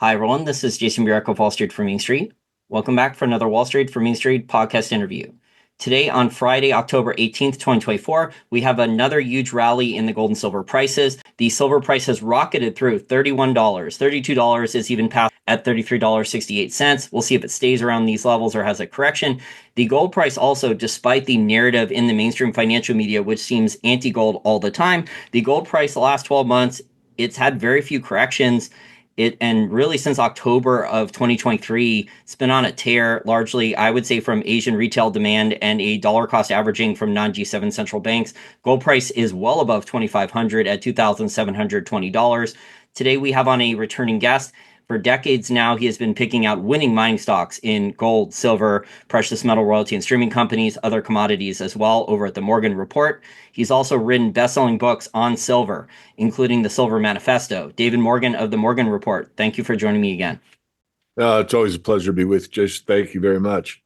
Hi, everyone. This is Jason Burek of Wall Street for Main Street. Welcome back for another Wall Street for Main Street podcast interview. Today, on Friday, October 18th, 2024, we have another huge rally in the gold and silver prices. The silver price has rocketed through $31. $32 is even past at $33.68. We'll see if it stays around these levels or has a correction. The gold price also, despite the narrative in the mainstream financial media, which seems anti-gold all the time, the gold price the last 12 months, it's had very few corrections. And really since October of 2023, it's been on a tear, largely, I would say, from Asian retail demand and a dollar cost averaging from non-G7 central banks. Gold price is well above 2,500 at $2,720. Today we have on a returning guest. For decades now, he has been picking out winning mining stocks in gold, silver, precious metal royalty and streaming companies, other commodities as well over at the Morgan Report. He's also written best-selling books on silver, including the Silver Manifesto. David Morgan of the Morgan Report, thank you for joining me again. It's always a pleasure to be with you, Jason. Thank you very much.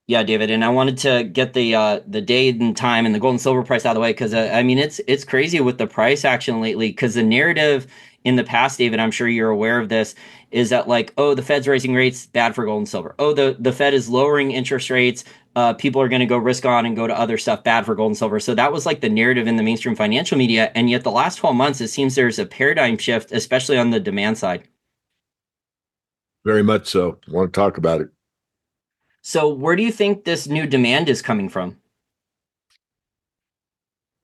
Yeah, David, and I wanted to get the date and time and the gold and silver price out of the way because I mean it's crazy with the price action lately because the narrative in the past, David, I'm sure you're aware of this, is that like, oh, the Fed's raising rates, bad for gold and silver. Oh, the Fed is lowering interest rates, people are going to go risk on and go to other stuff, bad for gold and silver. So that was like the narrative in the mainstream financial media, and yet the last 12 months, it seems there's a paradigm shift, especially on the demand side. Very much so. I want to talk about it. So where do you think this new demand is coming from?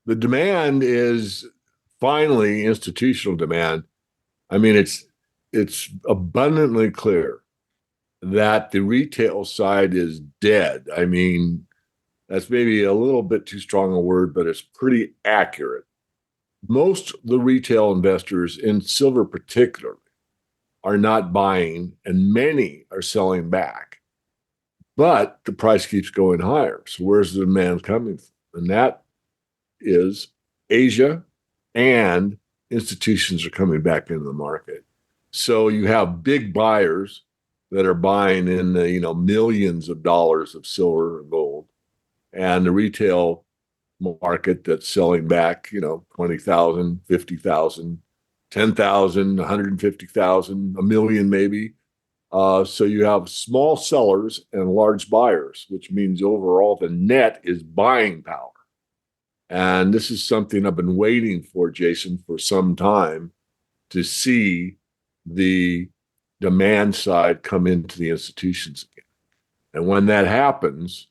The demand is finally institutional demand. I mean, it's abundantly clear that the retail side is dead. I mean, that's maybe a little bit too strong a word, but it's pretty accurate. Most of the retail investors in silver particularly are not buying, and many are selling back. But the price keeps going higher. So where's the demand coming from? And that is Asia, and institutions are coming back into the market. So you have big buyers that are buying in the millions of dollars of silver and gold, and the retail market that's selling back 20,000, 50,000, 10,000, 150,000, a million maybe. So you have small sellers and large buyers, which means overall the net is buying power. And this is something I've been waiting for, Jason, for some time to see the demand side come into the institutions again. And when that happens,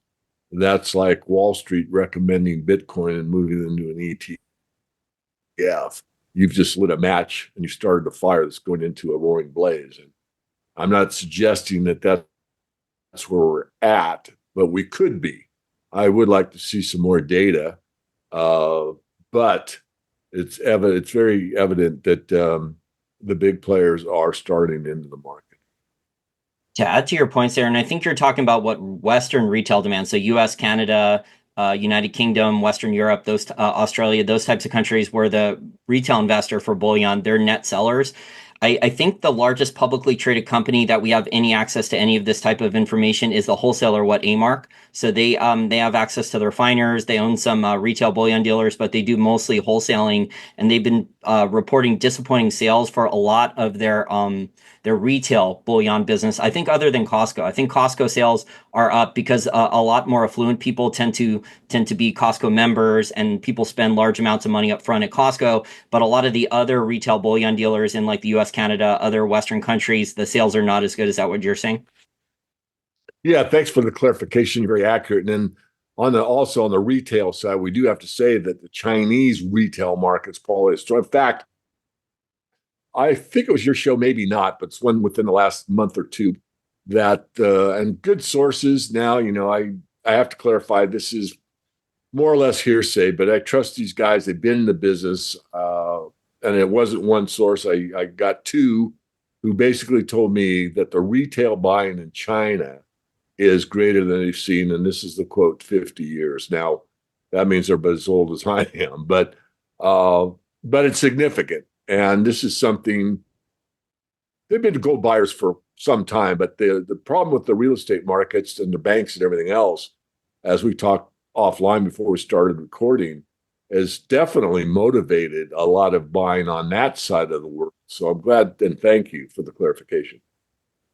that's like Wall Street recommending Bitcoin and moving into an ETF. You've just lit a match and you started a fire that's going into a roaring blaze. And I'm not suggesting that that's where we're at, but we could be. I would like to see some more data, but it's very evident that the big players are starting into the market. To add to your points there, and I think you're talking about what Western retail demand, so U.S., Canada, United Kingdom, Western Europe, those Australia, those types of countries where the retail investor for bullion, they're net sellers. I think the largest publicly traded company that we have any access to any of this type of information is the wholesaler, A-Mark. So they have access to the refiners. They own some retail bullion dealers, but they do mostly wholesaling, and they've been reporting disappointing sales for a lot of their retail bullion business. I think other than Costco. I think Costco sales are up because a lot more affluent people tend to be Costco members, and people spend large amounts of money up front at Costco. But a lot of the other retail bullion dealers in like the US, Canada, other Western countries, the sales are not as good. Is that what you're saying? Yeah, thanks for the clarification. Very accurate. And then also on the retail side, we do have to say that the Chinese retail market's probably strong. In fact, I think it was your show, maybe not, but it's one within the last month or two that and good sources. Now, I have to clarify this is more or less hearsay, but I trust these guys. They've been in the business, and it wasn't one source. I got two who basically told me that the retail buying in China is greater than they've seen, and this is the quote, 50 years. Now, that means they're as old as I am, but it's significant. And this is something they've been gold buyers for some time, but the problem with the real estate markets and the banks and everything else, as we talked offline before we started recording, has definitely motivated a lot of buying on that side of the world. So I'm glad and thank you for the clarification.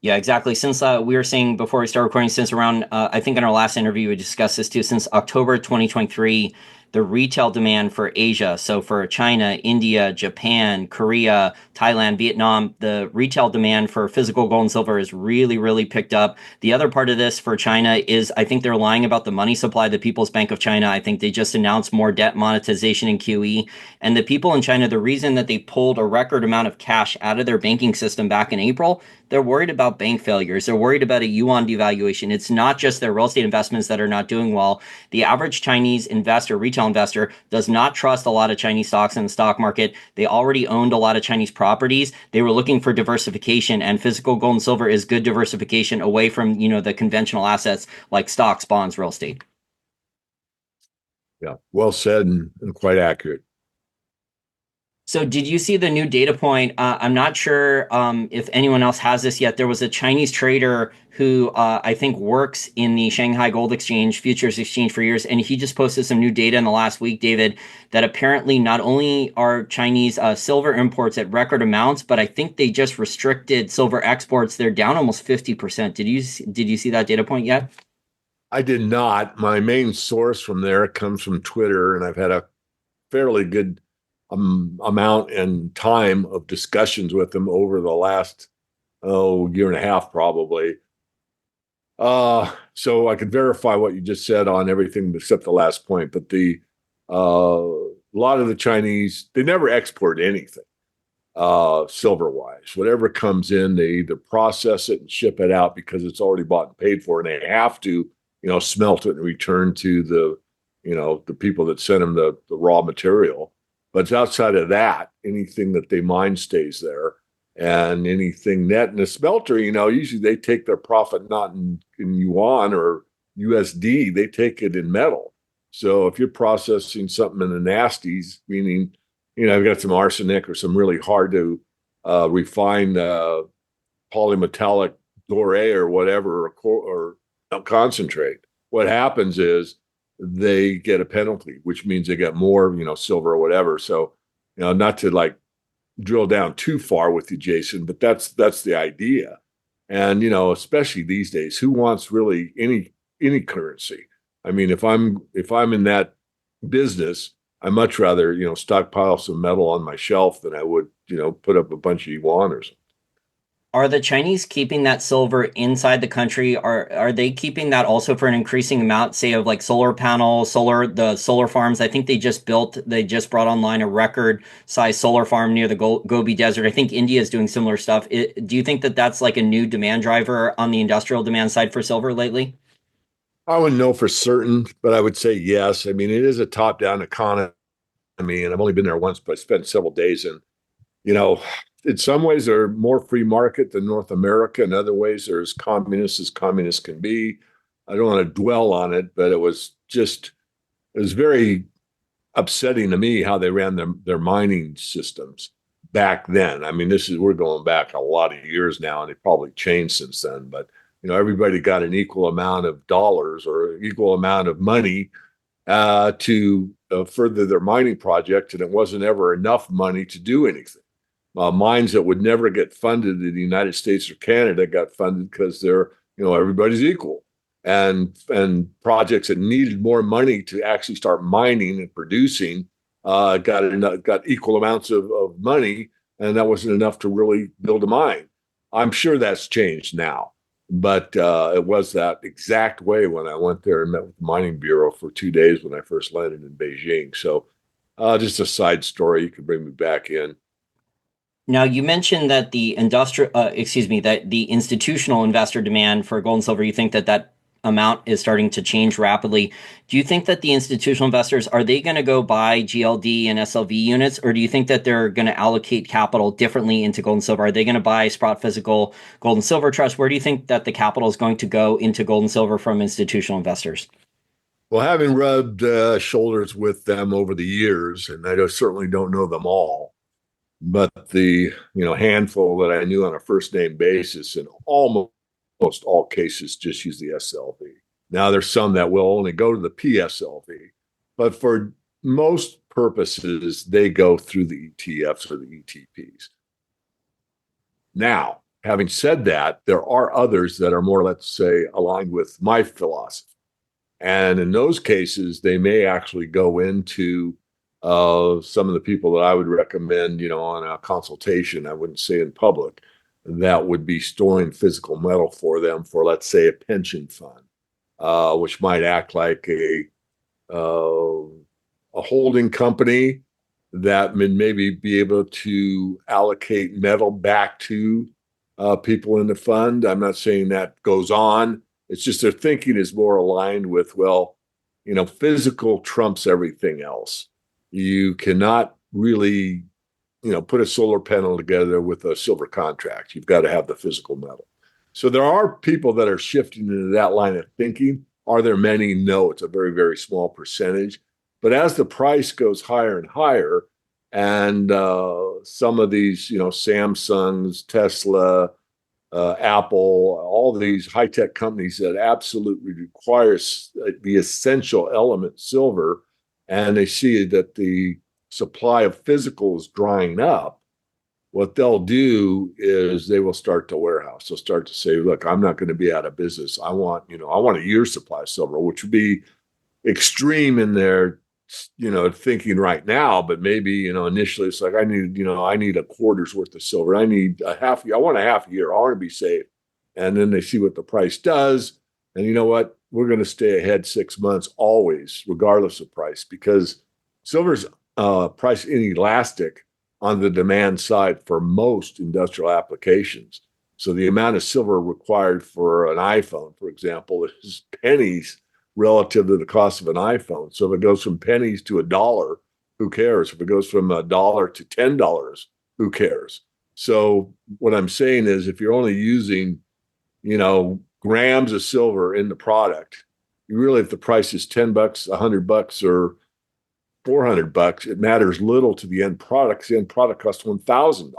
Yeah, exactly. Since we were saying before we start recording, since around, I think in our last interview, we discussed this too, since October 2023, the retail demand for Asia, so for China, India, Japan, Korea, Thailand, Vietnam, the retail demand for physical gold and silver is really, really picked up. The other part of this for China is I think they're lying about the money supply. The People's Bank of China, I think they just announced more debt monetization in QE. And the people in China, the reason that they pulled a record amount of cash out of their banking system back in April, they're worried about bank failures. They're worried about a yuan devaluation. It's not just their real estate investments that are not doing well. The average Chinese investor, retail investor, does not trust a lot of Chinese stocks in the stock market. They already owned a lot of Chinese properties. They were looking for diversification, and physical gold and silver is good diversification away from, the conventional assets like stocks, bonds, real estate. Yeah, well said and quite accurate. So, did you see the new data point? I'm not sure if anyone else has this yet. There was a Chinese trader who I think works in the Shanghai Gold Exchange, futures exchange for years, and he just posted some new data in the last week, David, that apparently not only are Chinese silver imports at record amounts, but I think they just restricted silver exports. They're down almost 50%. Did you see that data point yet? I did not. My main source from there comes from Twitter, and I've had a fairly good amount and time of discussions with them over the last year and a half, probably. So I could verify what you just said on everything except the last point. But a lot of the Chinese, they never export anything silver wise. Whatever comes in, they either process it and ship it out because it's already bought and paid for, and they have to, smelt it and return to the people that sent them the raw material. But outside of that, anything that they mine stays there, and anything net in the smelter, usually they take their profit not in yuan or USD, they take it in metal. So if you're processing something in the nasties, meaning I've got some arsenic or some really hard to refine polymetallic doré or whatever, or concentrate. What happens is they get a penalty, which means they get more, silver or whatever. So, not to like drill down too far with you, Jason, but that's the idea. And especially these days, who wants really any currency? I mean, if I'm in that business, I much rather stockpile some metal on my shelf than I would put up a bunch of yuan or something. Are the Chinese keeping that silver inside the country? Are they keeping that also for an increasing amount, say of like solar panels, the solar farms? I think they just brought online a record size solar farm near the Gobi Desert. I think India is doing similar stuff. Do you think that that's like a new demand driver on the industrial demand side for silver lately? I wouldn't know for certain, but I would say yes. I mean, it is a top-down economy, and I've only been there once, but I spent several days in. You know, in some ways they're more free market than North America. In other ways, they're as communists can be. I don't want to dwell on it, but it was very upsetting to me how they ran their mining systems back then. I mean, we're going back a lot of years now, and it probably changed since then. But everybody got an equal amount of dollars or equal amount of money to further their mining project, and it wasn't ever enough money to do anything. Mines that would never get funded in the United States or Canada got funded because everybody's equal, and projects that needed more money to actually start mining and producing got equal amounts of money, and that wasn't enough to really build a mine. I'm sure that's changed now, but it was that exact way when I went there and met with the mining bureau for 2 days when I first landed in Beijing. So just a side story, you can bring me back in. Now, you mentioned that that the institutional investor demand for gold and silver, you think that amount is starting to change rapidly. Do you think that the institutional investors, are they going to go buy GLD and SLV units, or do you think that they're going to allocate capital differently into gold and silver? Are they going to buy Sprott Physical Gold and Silver Trust? Where do you think that the capital is going to go into gold and silver from institutional investors? Well, having rubbed shoulders with them over the years, and certainly don't know them all, but the handful that I knew on a first name basis, in almost all cases, just use the SLV. Now there's some that will only go to the PSLV, but for most purposes, they go through the ETFs or the ETPs. Now, having said that, there are others that are more, let's say, aligned with my philosophy. And in those cases, they may actually go into some of the people that I would recommend, on a consultation, I wouldn't say in public, that would be storing physical metal for them for, let's say, a pension fund, which might act like uh, a holding company that would maybe be able to allocate metal back to people in the fund. I'm not saying that goes on. It's just their thinking is more aligned with, well, physical trumps everything else. You cannot really, put a solar panel together with a silver contract. You've got to have the physical metal. So there are people that are shifting into that line of thinking. Are there many? No, it's a very, very small percentage. But as the price goes higher and higher, and some of these, Samsung's, Tesla, Apple, all these high tech companies that absolutely require the essential element silver, and they see that the supply of physical is drying up, what they'll do is they will start to warehouse. They'll start to say, look, I'm not going to be out of business. I want a year's supply of silver, which would be extreme in their thinking right now, but maybe initially it's like I need a quarter's worth of silver. I need a half year. I want a half year. I want to be safe. And then they see what the price does, and you know what, we're going to stay ahead 6 months always, regardless of price, because silver's price inelastic on the demand side for most industrial applications. So the amount of silver required for an iPhone, for example, is pennies relative to the cost of an iPhone. So if it goes from pennies to $1, who cares? If it goes from $1 to $10, who cares? So what I'm saying is, if you're only using, grams of silver in the product, you really, if the price is $10, $100, or $400, it matters little to the end product. The end product costs $1,000.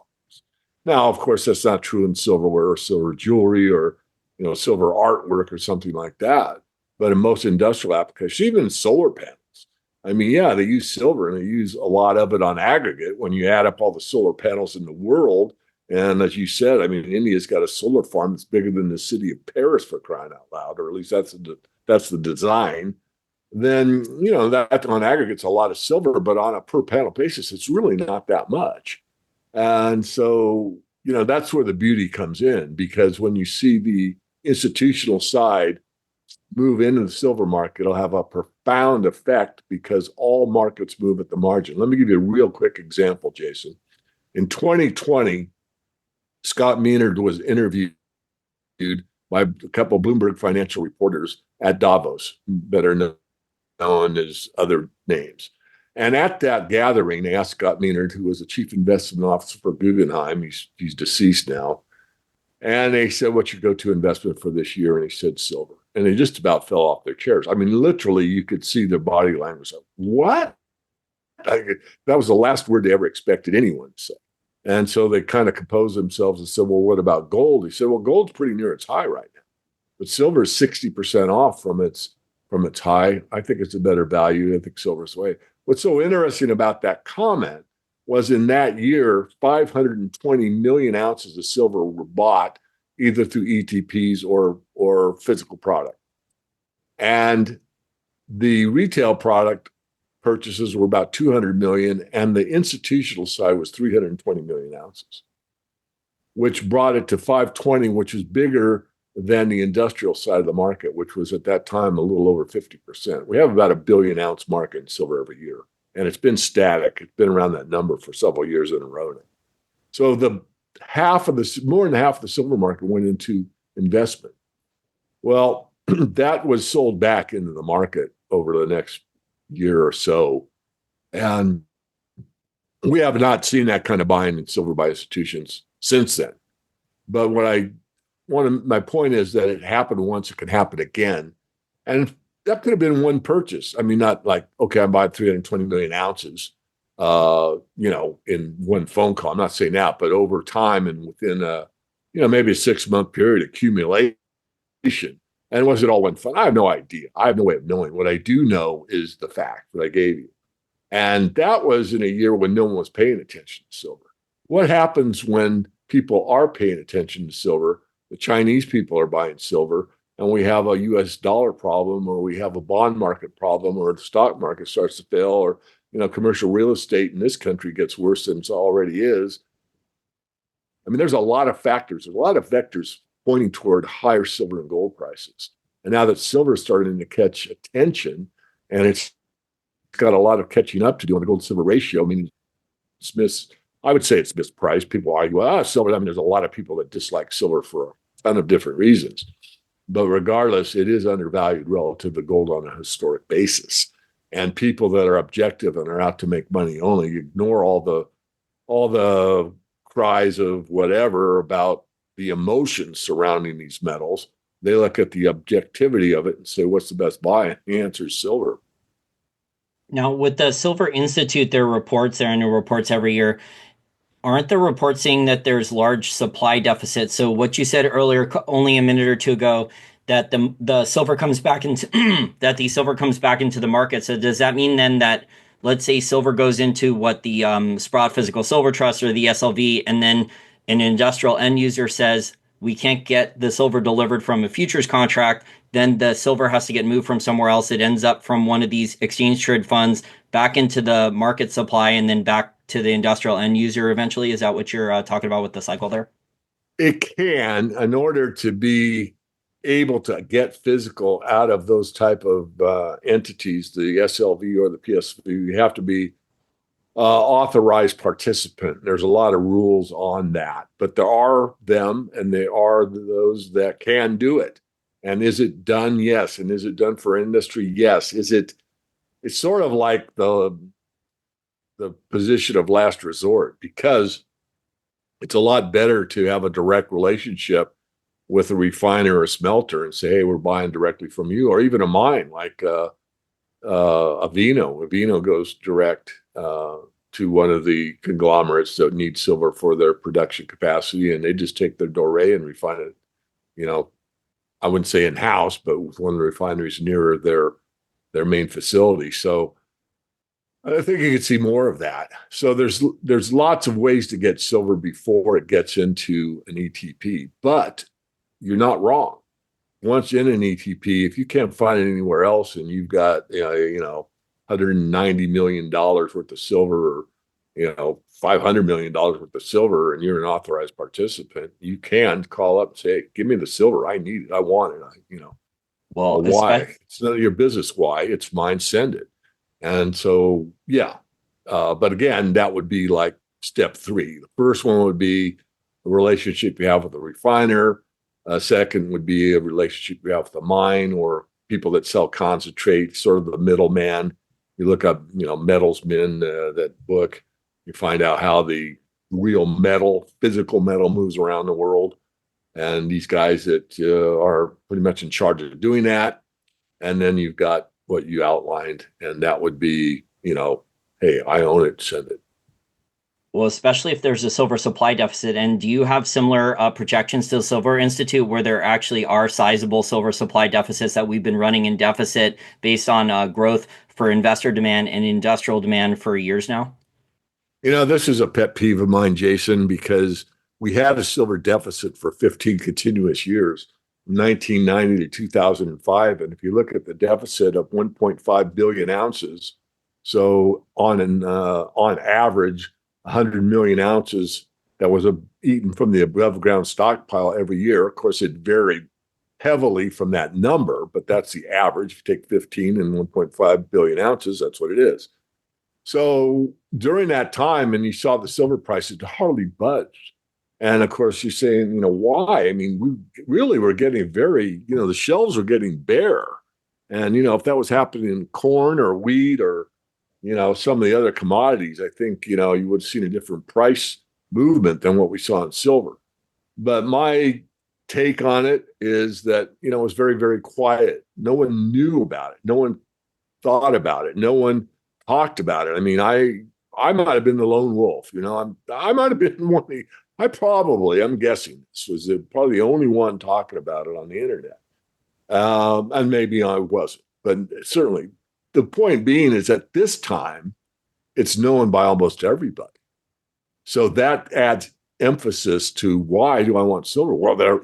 Now, of course, that's not true in silverware or silver jewelry or silver artwork or something like that. But in most industrial applications, even solar panels, I mean, yeah, they use silver and they use a lot of it on aggregate when you add up all the solar panels in the world. And as you said, I mean, India's got a solar farm that's bigger than the city of Paris, for crying out loud, or at least that's the design. Then that on aggregate's a lot of silver, but on a per panel basis, it's really not that much. And so that's where the beauty comes in, because when you see the institutional side move into the silver market, it'll have a profound effect because all markets move at the margin. Let me give you a real quick example, Jason. In 2020, Scott Maynard was interviewed by a couple of Bloomberg financial reporters at Davos, better known as other names. And at that gathering, they asked Scott Maynard, who was the chief investment officer for Guggenheim, he's deceased now, and they said, what's your go-to investment for this year? And he said silver. And they just about fell off their chairs. I mean, literally, you could see their body language. Like, what? That was the last word they ever expected anyone to say. And so they kind of composed themselves and said, well, what about gold? He said, well, gold's pretty near its high right now. But silver is 60% off from its high. I think it's a better value. I think silver's the way. What's so interesting about that comment was in that year, 520 million ounces of silver were bought either through ETPs or physical product. And the retail product purchases were about 200 million, and the institutional side was 320 million ounces, which brought it to 520, which is bigger than the industrial side of the market, which was at that time a little over 50%. We have about a 1 billion ounce market in silver every year, and it's been static. It's been around that number for several years in a row now. So more than half of the silver market went into investment. Well, that was sold back into the market over the next year or so, and we have not seen that kind of buying in silver by institutions since then. But my point is that it happened once, it can happen again. And that could have been one purchase. I mean, not like, okay, I'm buying 320 million ounces, in one phone call. I'm not saying that, but over time and within maybe a 6-month period accumulation. And was it all one fund? I have no idea. I have no way of knowing. What I do know is the fact that I gave you. And that was in a year when no one was paying attention to silver. What happens when people are paying attention to silver. The Chinese people are buying silver, and we have a US dollar problem, or we have a bond market problem, or the stock market starts to fail, or commercial real estate in this country gets worse than it already is. I mean, there's a lot of factors, a lot of vectors pointing toward higher silver and gold prices. And now that silver is starting to catch attention, and it's got a lot of catching up to do on the gold silver ratio. I mean, I would say it's mispriced. People argue, well, silver. I mean, there's a lot of people that dislike silver for a ton of different reasons. But regardless, it is undervalued relative to gold on a historic basis. And people that are objective and are out to make money only ignore all the cries of whatever about the emotions surrounding these metals. They look at the objectivity of it and say, what's the best buy? And the answer is silver. Now, with the Silver Institute, there are reports, there are new reports every year. Aren't the reports saying that there's large supply deficits? So what you said earlier, only a minute or two ago, that the silver comes back into that the silver comes back into the market. So does that mean then that, let's say, silver goes into what the Sprott Physical Silver Trust or the SLV, and then an industrial end user says we can't get the silver delivered from a futures contract, then the silver has to get moved from somewhere else. It ends up from one of these exchange trade funds back into the market supply and then back to the industrial end user eventually. Is that what you're talking about with the cycle there? It can, in order to be able to get physical out of those type of entities, the SLV or the PSV, you have to be authorized participant. There's a lot of rules on that, but there are them, and there are those that can do it. And is it done? Yes. And is it done for industry? Yes. It's sort of like the position of last resort, because it's a lot better to have a direct relationship with a refiner or a smelter and say, hey, we're buying directly from you, or even a mine like Avino. Avino goes direct to one of the conglomerates that need silver for their production capacity, and they just take their doré and refine it. I wouldn't say in house, but with one of the refineries nearer their main facility. So I think you could see more of that. So there's lots of ways to get silver before it gets into an ETP, but you're not wrong. Once in an ETP, if you can't find it anywhere else, and you've got $190 million worth of silver, or $500 million worth of silver, and you're an authorized participant, you can call up and say, hey, give me the silver. I need it. I want it. Well, Why? It's none of your business why. It's mine. Send it. And so, yeah. But again, that would be like step three. The first one would be the relationship you have with the refiner. Second would be a relationship you have with the mine or people that sell concentrate, sort of the middleman. You look up, Metals Men, that book. You find out how the real metal, physical metal, moves around the world. And these guys that are pretty much in charge of doing that. And then you've got what you outlined, and that would be, hey, I own it, send it. Well, especially if there's a silver supply deficit. And do you have similar projections to the Silver Institute where there actually are sizable silver supply deficits that we've been running in deficit based on growth for investor demand and industrial demand for years now? This is a pet peeve of mine, Jason, because we had a silver deficit for 15 continuous years, 1990 to 2005. And if you look at the deficit of 1.5 billion ounces, so on average, 100 million ounces that was eaten from the above ground stockpile every year. Of course, it varied heavily from that number, but that's the average. If you take 15 and 1.5 billion ounces, that's what it is. So during that time, and you saw the silver prices hardly budged. And of course, you're saying, why? I mean, we really were getting the shelves were getting bare. And, if that was happening in corn or wheat or, some of the other commodities, I think, you would have seen a different price movement than what we saw in silver. But my take on it is that, it was very, very quiet. No one knew about it. No one thought about it. No one talked about it. I mean, I might have been the lone wolf. I might have been one of the. I'm guessing this was probably the only one talking about it on the internet, and maybe I wasn't, but certainly the point being is at this time it's known by almost everybody. So that adds emphasis to why do I want silver? Well, they're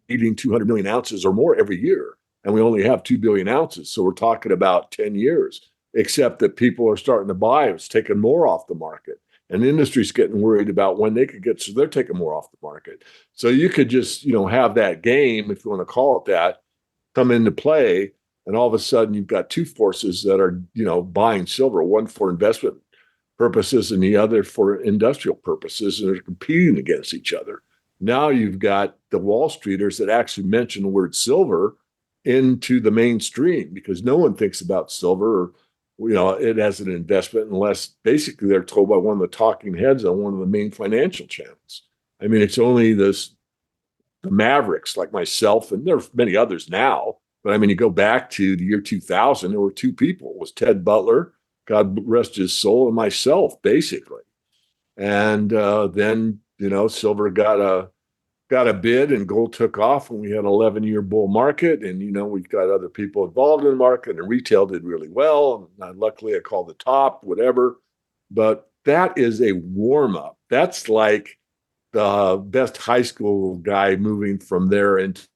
eating 200 million ounces or more every year, and we only have 2 billion ounces. So we're talking about 10 years, except that people are starting to buy. It's taking more off the market. And the industry's getting worried about when they could get, so they're taking more off the market. So you could just, have that game, if you want to call it that, come into play. And all of a sudden you've got two forces that are, buying silver, one for investment purposes and the other for industrial purposes, and they're competing against each other. Now you've got the Wall Streeters that actually mention the word silver into the mainstream because no one thinks about silver or, it as an investment unless basically they're told by one of the talking heads on one of the main financial channels. I mean, it's only the Mavericks like myself, and there are many others now. But I mean, you go back to the year 2000, there were two people. It was Ted Butler, God rest his soul, and myself, basically. And then, silver got a bid and gold took off, and we had an 11-year bull market. And, we've got other people involved in the market, and retail did really well. And luckily, I called the top, whatever. But that is a warm up. That's like the best high school guy moving from there into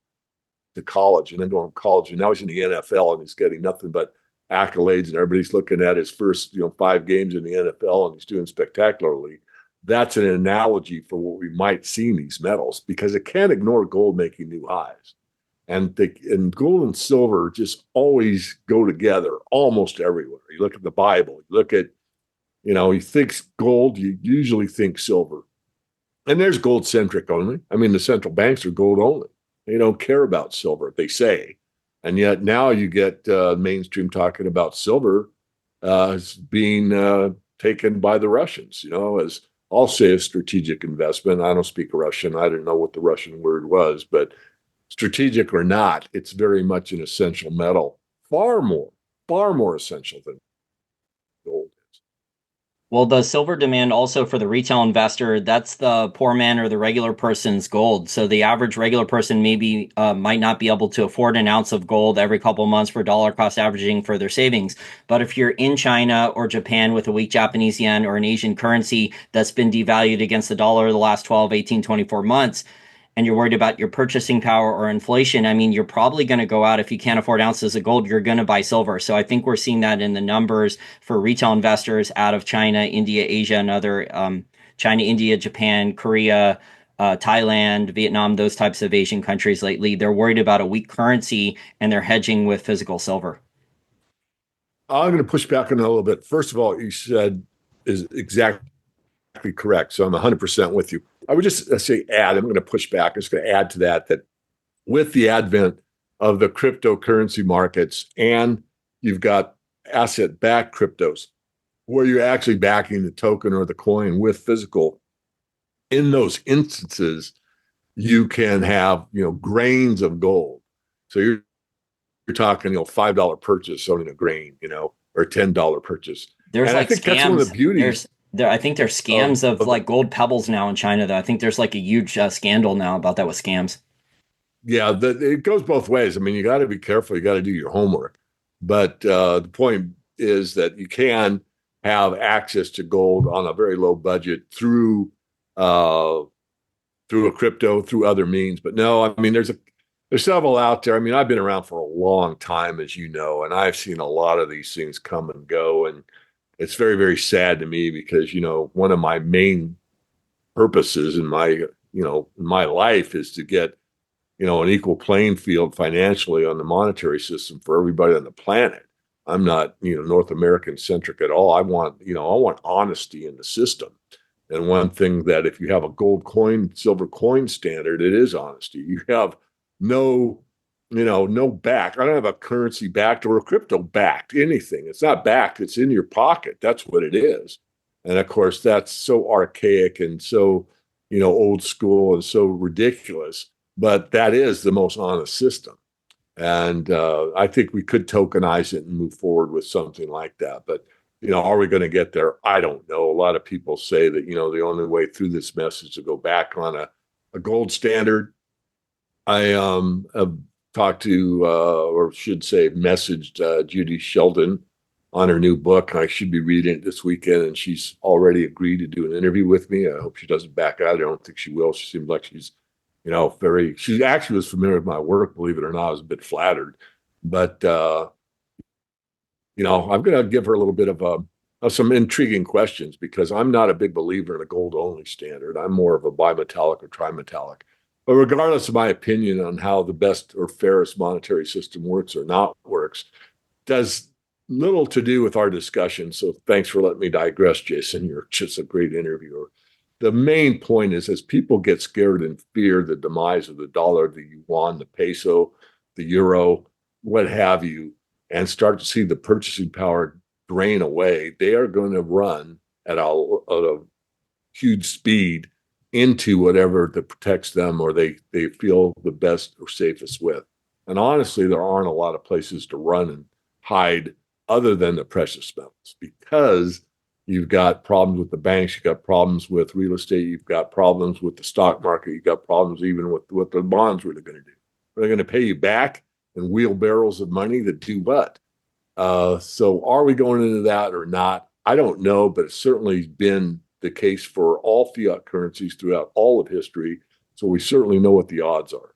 college and then going to college. And now he's in the NFL and he's getting nothing but accolades. And everybody's looking at his first, 5 games in the NFL and he's doing spectacularly. That's an analogy for what we might see in these metals because it can't ignore gold making new highs. And gold and silver just always go together almost everywhere. You look at the Bible, you look at, you think gold, you usually think silver. And there's gold centric only. I mean, the central banks are gold only. They don't care about silver, they say. And yet now you get mainstream talking about silver as being taken by the Russians, as I'll say a strategic investment. I don't speak Russian. I don't know what the Russian word was, but strategic or not, it's very much an essential metal, far more essential than gold. Well, the silver demand also for the retail investor, that's the poor man or the regular person's gold. So the average regular person maybe might not be able to afford an ounce of gold every couple of months for dollar cost averaging for their savings. But if you're in China or Japan with a weak Japanese yen or an Asian currency that's been devalued against the dollar the last 12, 18, 24 months, and you're worried about your purchasing power or inflation, I mean, you're probably going to go out if you can't afford ounces of gold, you're going to buy silver. So I think we're seeing that in the numbers for retail investors out of China, India, Asia, and other China, India, Japan, Korea, Thailand, Vietnam, those types of Asian countries lately. They're worried about a weak currency and they're hedging with physical silver. I'm going to push back on it a little bit. First of all, you said is exactly correct. So I'm 100% with you. I would just say add, I'm going to push back. I'm just going to add to that with the advent of the cryptocurrency markets and you've got asset-backed cryptos where you're actually backing the token or the coin with physical. In those instances, you can have, grains of gold. So you're talking, $5 purchase owning a grain, or $10 purchase. There's And I like think that's one of scams. the beauties I think there's scams of like gold pebbles now in China, though. I think there's like a huge scandal now about that with scams. yeah, it goes both ways. I mean, you got to be careful. You got to do your homework. But the point is that you can have access to gold on a very low budget uh, through a crypto, through other means. But no, I mean, there's several out there. I mean, I've been around for a long time, as you know, and I've seen a lot of these things come and go. And it's very, very sad to me because, one of my main purposes in my life is to get, an equal playing field financially on the monetary system for everybody on the planet. I'm not, North American centric at all. I want honesty in the system. And one thing that if you have a gold coin, silver coin standard, it is honesty. You have no, no back. I don't have a currency backed or a crypto backed anything. It's not backed. It's in your pocket. That's what it is. And of course, that's so archaic and so, old school and so ridiculous. But that is the most honest system. And I think we could tokenize it and move forward with something like that. But, are we going to get there? I don't know. A lot of people say that, the only way through this mess is to go back on a gold standard. I have talked to, or should say, messaged Judy Sheldon on her new book. I should be reading it this weekend, and she's already agreed to do an interview with me. I hope she doesn't back out. I don't think she will. She seems like she's, she actually was familiar with my work, believe it or not. I was a bit flattered. But, I'm going to give her a little bit of some intriguing questions because I'm not a big believer in a gold only standard. I'm more of a bimetallic or trimetallic. But regardless of my opinion on how the best or fairest monetary system works or not works, does little to do with our discussion. So thanks for letting me digress, Jason. You're just a great interviewer. The main point is as people get scared and fear the demise of the dollar, the yuan, the peso, the euro, what have you, and start to see the purchasing power drain away, they are going to run at a huge speed into whatever that protects them or they feel the best or safest with. And honestly, there aren't a lot of places to run and hide other than the precious metals because you've got problems with the banks, you've got problems with real estate, you've got problems with the stock market, you've got problems even with what the bonds really going to do. Are they going to pay you back in wheelbarrows of money that do what? So are we going into that or not? I don't know, but it's certainly been the case for all fiat currencies throughout all of history. So we certainly know what the odds are.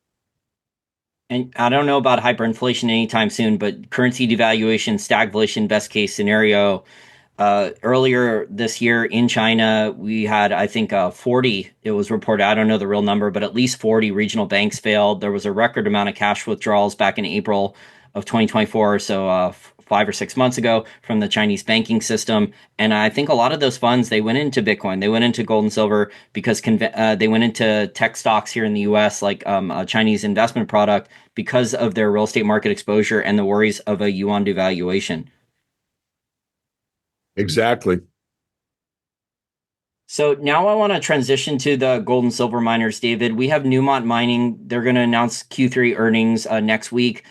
And I don't know about hyperinflation anytime soon, but currency devaluation, stagflation, best case scenario. Earlier this year in China, we had, I think, 40, it was reported, I don't know the real number, but at least 40 regional banks failed. There was a record amount of cash withdrawals back in April of 2024, so 5 or 6 months ago from the Chinese banking system. And I think a lot of those funds, they went into Bitcoin, they went into gold and silver because they went into tech stocks here in the US, like a Chinese investment product, because of their real estate market exposure and the worries of a yuan devaluation. Exactly. So now I want to transition to the gold and silver miners, David. We have Newmont Mining. They're going to announce Q3 earnings next week.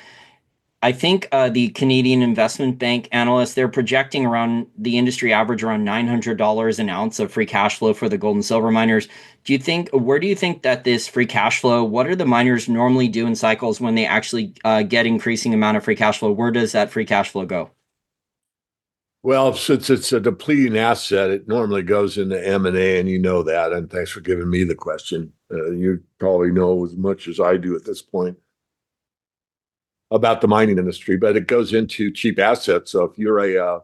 I think the Canadian Investment Bank analysts, they're projecting around the industry average around $900 an ounce of free cash flow for the gold and silver miners. Where do you think that this free cash flow, what are the miners normally do in cycles when they actually get increasing amount of free cash flow? Where does that free cash flow go? Well, since it's a depleting asset, it normally goes into M&A, and you know that. And thanks for giving me the question. You probably know as much as I do at this point about the mining industry, but it goes into cheap assets. So if you're a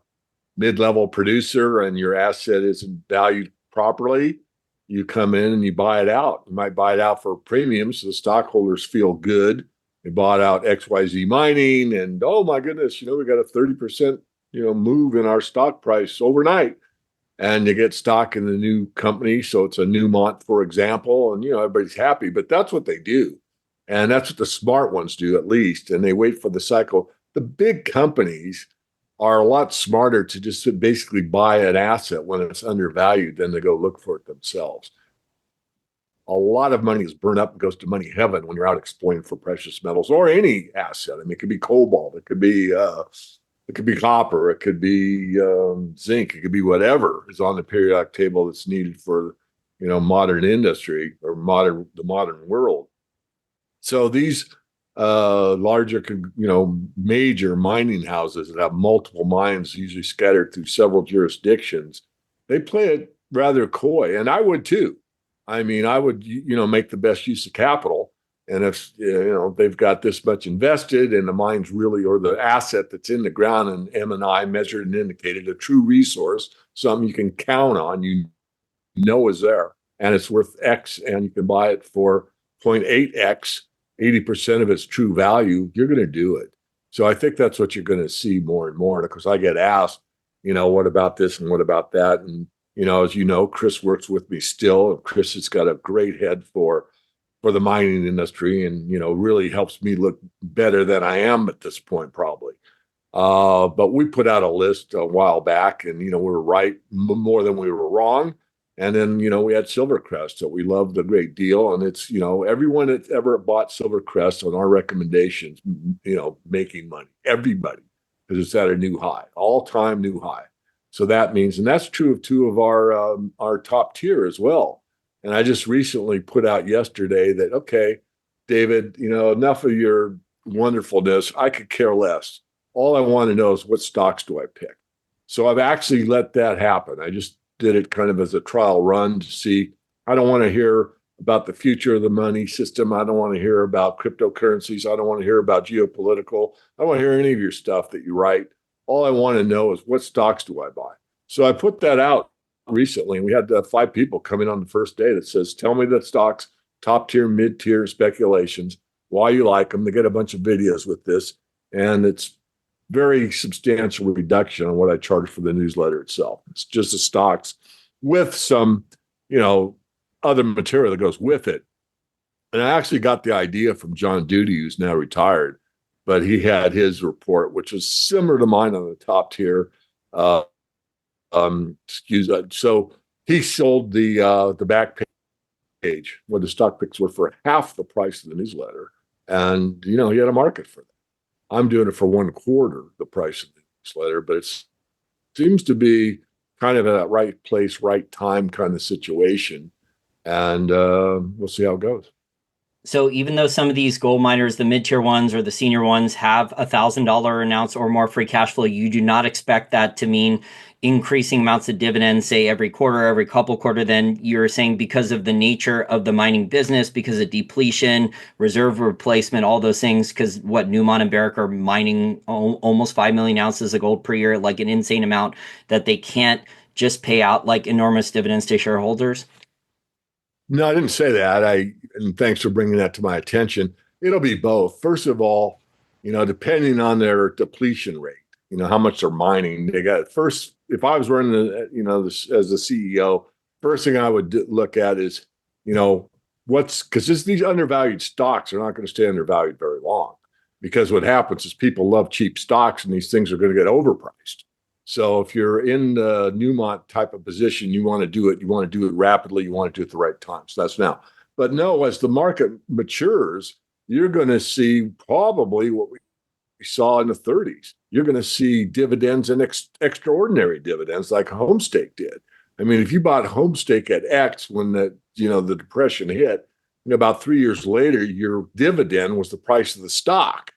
mid-level producer and your asset isn't valued properly, you come in and you buy it out. You might buy it out for a premium, so the stockholders feel good. They bought out XYZ Mining, and oh my goodness, we got a 30% move in our stock price overnight, and you get stock in the new company. So it's a Newmont, for example, and everybody's happy. But that's what they do, and that's what the smart ones do, at least. And they wait for the cycle. The big companies are a lot smarter to just basically buy an asset when it's undervalued than to go look for it themselves. A lot of money is burned up and goes to money heaven when you're out exploiting for precious metals or any asset. I mean, it could be cobalt, it could be copper, it could be zinc, it could be whatever is on the periodic table that's needed for modern industry or the modern world. So these larger, major mining houses that have multiple mines, usually scattered through several jurisdictions, they play it rather coy, and I would too. I mean, I would, make the best use of capital. And if, they've got this much invested and the mine's really, or the asset that's in the ground and M&I measured and indicated, a true resource, something you can count on, is there, and it's worth X, and you can buy it for 0.8X, 80% of its true value, you're going to do it. So I think that's what you're going to see more and more. Because I get asked, what about this and what about that? And, as Chris works with me still. Chris has got a great head for the mining industry and, really helps me look better than I am at this point, probably. But we put out a list a while back and, we were right more than we were wrong. And then, we had Silvercrest that we loved a great deal. And it's, everyone that's ever bought Silvercrest on our recommendations, making money, everybody, because it's at a new high, all-time new high. So that means, and that's true of two of our top tier as well. And I just recently put out yesterday that, okay, David, enough of your wonderfulness. I could care less. All I want to know is what stocks do I pick? So I've actually let that happen. I just did it kind of as a trial run to see. I don't want to hear about the future of the money system. I don't want to hear about cryptocurrencies. I don't want to hear about geopolitical. I don't want to hear any of your stuff that you write. All I want to know is what stocks do I buy? So I put that out recently, and we had 5 people come in on the first day that says, "Tell me the stocks, top tier, mid tier speculations, why you like them." They get a bunch of videos with this, and it's very substantial reduction on what I charge for the newsletter itself. It's just the stocks with some, you know, other material that goes with it. And I actually got the idea from John Duty, who's now retired, but he had his report, which was similar to mine on the top tier. Uh, so he sold the back page where the stock picks were for half the price of the newsletter, and he had a market for that. I'm doing it for 1/4 the price of the newsletter, but it seems to be kind of a right place, right time kind of situation, and we'll see how it goes. So even though some of these gold miners, the mid-tier ones or the senior ones, have $1,000 an ounce or more free cash flow, you do not expect that to mean increasing amounts of dividends, say every quarter, every couple quarter. Then you're saying because of the nature of the mining business, because of depletion, reserve replacement, all those things, because what Newmont and Barrick are mining almost 5 million ounces of gold per year, like an insane amount, that they can't just pay out like enormous dividends to shareholders. No, I didn't say that. And thanks for bringing that to my attention. It'll be both. First of all, depending on their depletion rate, how much they're mining. They got first. If I was running this as the CEO, first thing I would look at is, what's because these undervalued stocks are not going to stay undervalued very long, because what happens is people love cheap stocks and these things are going to get overpriced. So if you're in the Newmont type of position, you want to do it. You want to do it rapidly. You want to do it at the right time. So that's now. But no, as the market matures, you're going to see probably what we saw in the 30s. You're going to see dividends and extraordinary dividends like Homestake did. I mean, if you bought Homestake at X when the depression hit, about 3 years later, your dividend was the price of the stock.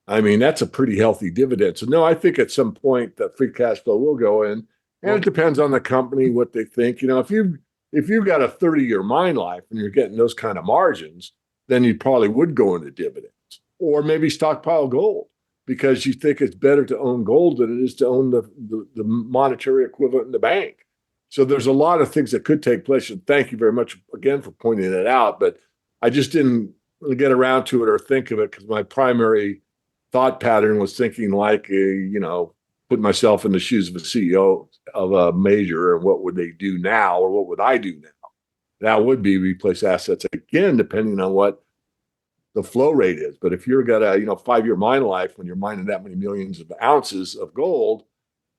I mean, that's a pretty healthy dividend. So no, I think at some point that free cash flow will go in, and it depends on the company what they think. If you've got a 30-year mine life and you're getting those kind of margins, then you probably would go into dividends or maybe stockpile gold, because you think it's better to own gold than it is to own the monetary equivalent in the bank. So there's a lot of things that could take place. And thank you very much again for pointing that out. But I just didn't really get around to it or think of it because my primary thought pattern was thinking like, put myself in the shoes of a CEO of a major, and what would they do now, or what would I do now? That would be replace assets again, depending on what the flow rate is. But if you've got a 5-year mine life, when you're mining that many millions of ounces of gold,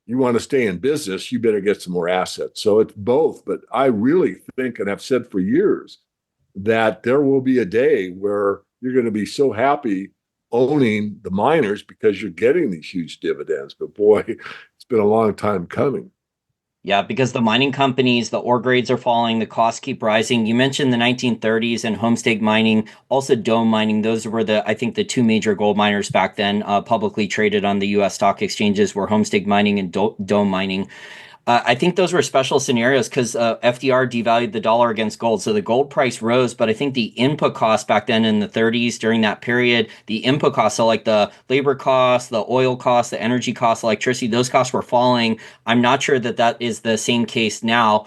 you want to stay in business, you better get some more assets. So it's both. But I really think, and I've said for years, that there will be a day where you're going to be so happy owning the miners because you're getting these huge dividends. But boy, it's been a long time coming. Yeah, because the mining companies, the ore grades are falling, the costs keep rising. You mentioned the 1930s and Homestake mining, also Dome mining. Those were I think the two major gold miners back then, publicly traded on the U.S. stock exchanges, were Homestake mining and Dome mining. I think those were special scenarios because FDR devalued the dollar against gold. So the gold price rose, but I think the input costs back then in the 30s during that period, the input costs, so like the labor costs, the oil costs, the energy costs, electricity, those costs were falling. I'm not sure that is the same case now.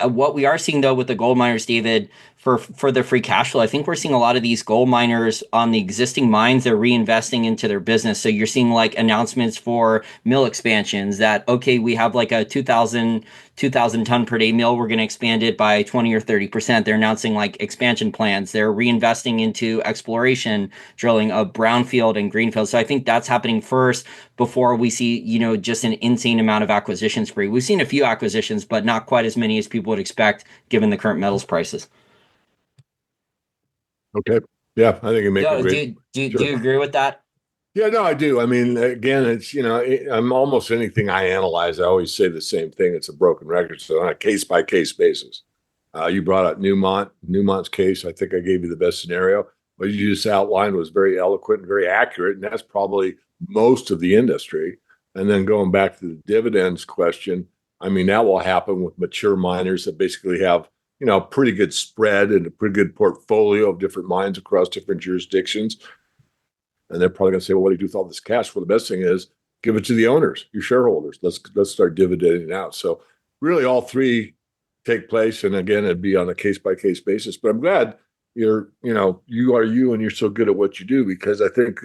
What we are seeing though with the gold miners, David, for the free cash flow, I think we're seeing a lot of these gold miners on the existing mines, they're reinvesting into their business. So you're seeing like announcements for mill expansions that, okay, we have like a 2,000 ton per day mill. We're going to expand it by 20 or 30%. They're announcing like expansion plans. They're reinvesting into exploration, drilling of brownfield and greenfield. So I think that's happening first before we see, just an insane amount of acquisition spree. We've seen a few acquisitions, but not quite as many as people would expect given the current metals prices. Okay. Yeah, I think you make a Do, great. do, do, do Sure. you agree with that? Yeah, no, I do. I mean, again, it's, I'm almost anything I analyze, I always say the same thing. It's a broken record. So on a case by case basis, you brought up Newmont's case. I think I gave you the best scenario. What you just outlined was very eloquent and very accurate. And that's probably most of the industry. And then going back to the dividends question, I mean, that will happen with mature miners that basically have, pretty good spread and a pretty good portfolio of different mines across different jurisdictions. And they're probably going to say, well, what do you do with all this cash? Well, the best thing is give it to the owners, your shareholders. Let's start dividending out. So really all three take place. And again, it'd be on a case by case basis. But I'm glad you are you and you're so good at what you do, because I think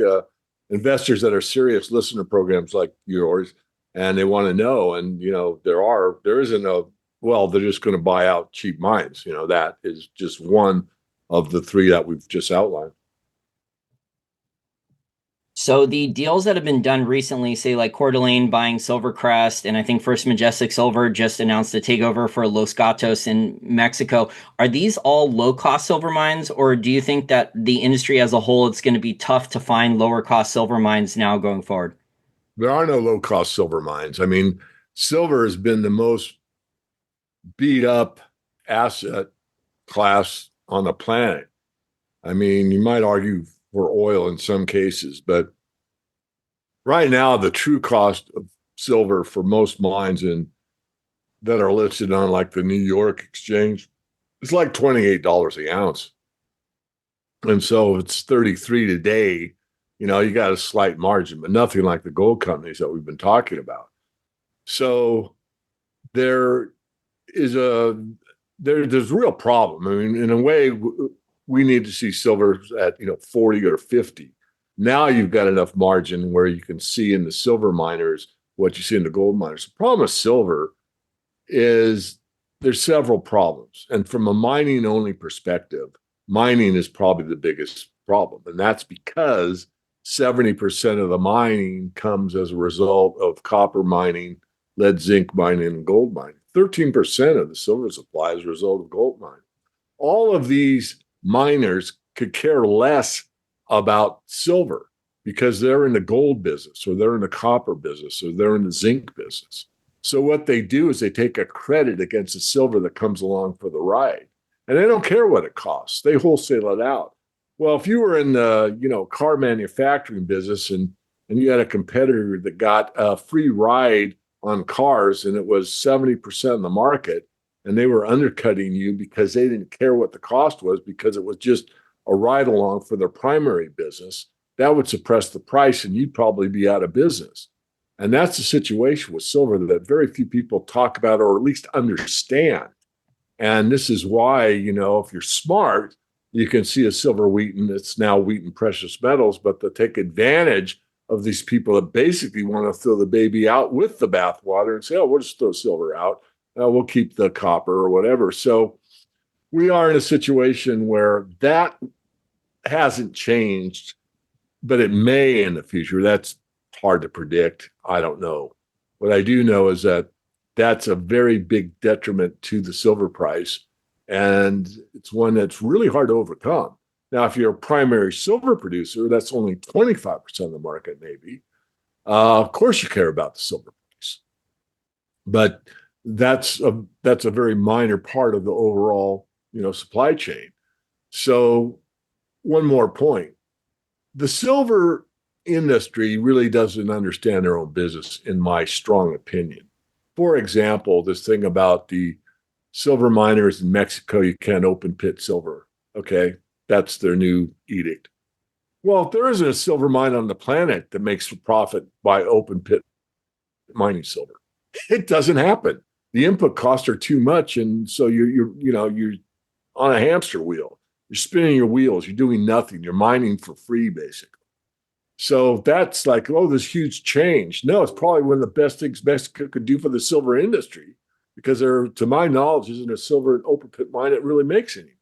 investors that are serious listen to programs like yours and they want to know. And, there isn't they're just going to buy out cheap mines. That is just one of the three that we've just outlined. So the deals that have been done recently, say like Coeur d'Alene buying Silvercrest, and I think First Majestic Silver just announced a takeover for Los Gatos in Mexico. Are these all low-cost silver mines, or do you think that the industry as a whole, it's going to be tough to find lower-cost silver mines now going forward? There are no low cost silver mines. I mean, silver has been the most beat up asset class on the planet. I mean, you might argue for oil in some cases, but right now, the true cost of silver for most mines that are listed on like the New York Exchange, it's like $28 an ounce. And so if it's 33 today, you got a slight margin, but nothing like the gold companies that we've been talking about. So there is there's a real problem. I mean, in a way, we need to see silver at 40 or 50. Now you've got enough margin where you can see in the silver miners what you see in the gold miners. The problem with silver is there's several problems, and from a mining only perspective, mining is probably the biggest problem, and that's because 70% of the mining comes as a result of copper mining, lead zinc mining, and gold mining. 13% of the silver supply is a result of gold mining. All of these miners could care less about silver because they're in the gold business, or they're in the copper business, or they're in the zinc business. So what they do is they take a credit against the silver that comes along for the ride, and they don't care what it costs. They wholesale it out. Well, if you were in the car manufacturing business and you had a competitor that got a free ride on cars and it was 70% of the market, and they were undercutting you because they didn't care what the cost was, because it was just a ride along for their primary business, that would suppress the price and you'd probably be out of business. And that's the situation with silver that very few people talk about or at least understand. And this is why, if you're smart, you can see a silver Wheaton that's now Wheaton Precious Metals, but to take advantage of these people that basically want to throw the baby out with the bathwater and say, oh, we'll just throw silver out. We'll keep the copper or whatever. So we are in a situation where that hasn't changed, but it may in the future. That's hard to predict. I don't know. What I do know is that that's a very big detriment to the silver price, and it's one that's really hard to overcome. Now, if you're a primary silver producer, that's only 25% of the market, maybe. Of course, you care about the silver price, but that's a very minor part of the overall supply chain. So, one more point: the silver industry really doesn't understand their own business, in my strong opinion. For example, this thing about the silver miners in Mexico, you can't open pit silver. Okay, that's their new edict. Well, if there isn't a silver mine on the planet that makes a profit by open pit mining silver, it doesn't happen. The input costs are too much, and so you're on a hamster wheel. You're spinning your wheels. You're doing nothing. You're mining for free, basically. So that's like, oh, this huge change. No, it's probably one of the best things Mexico could do for the silver industry, because there, to my knowledge, isn't a silver and open pit mine that really makes any.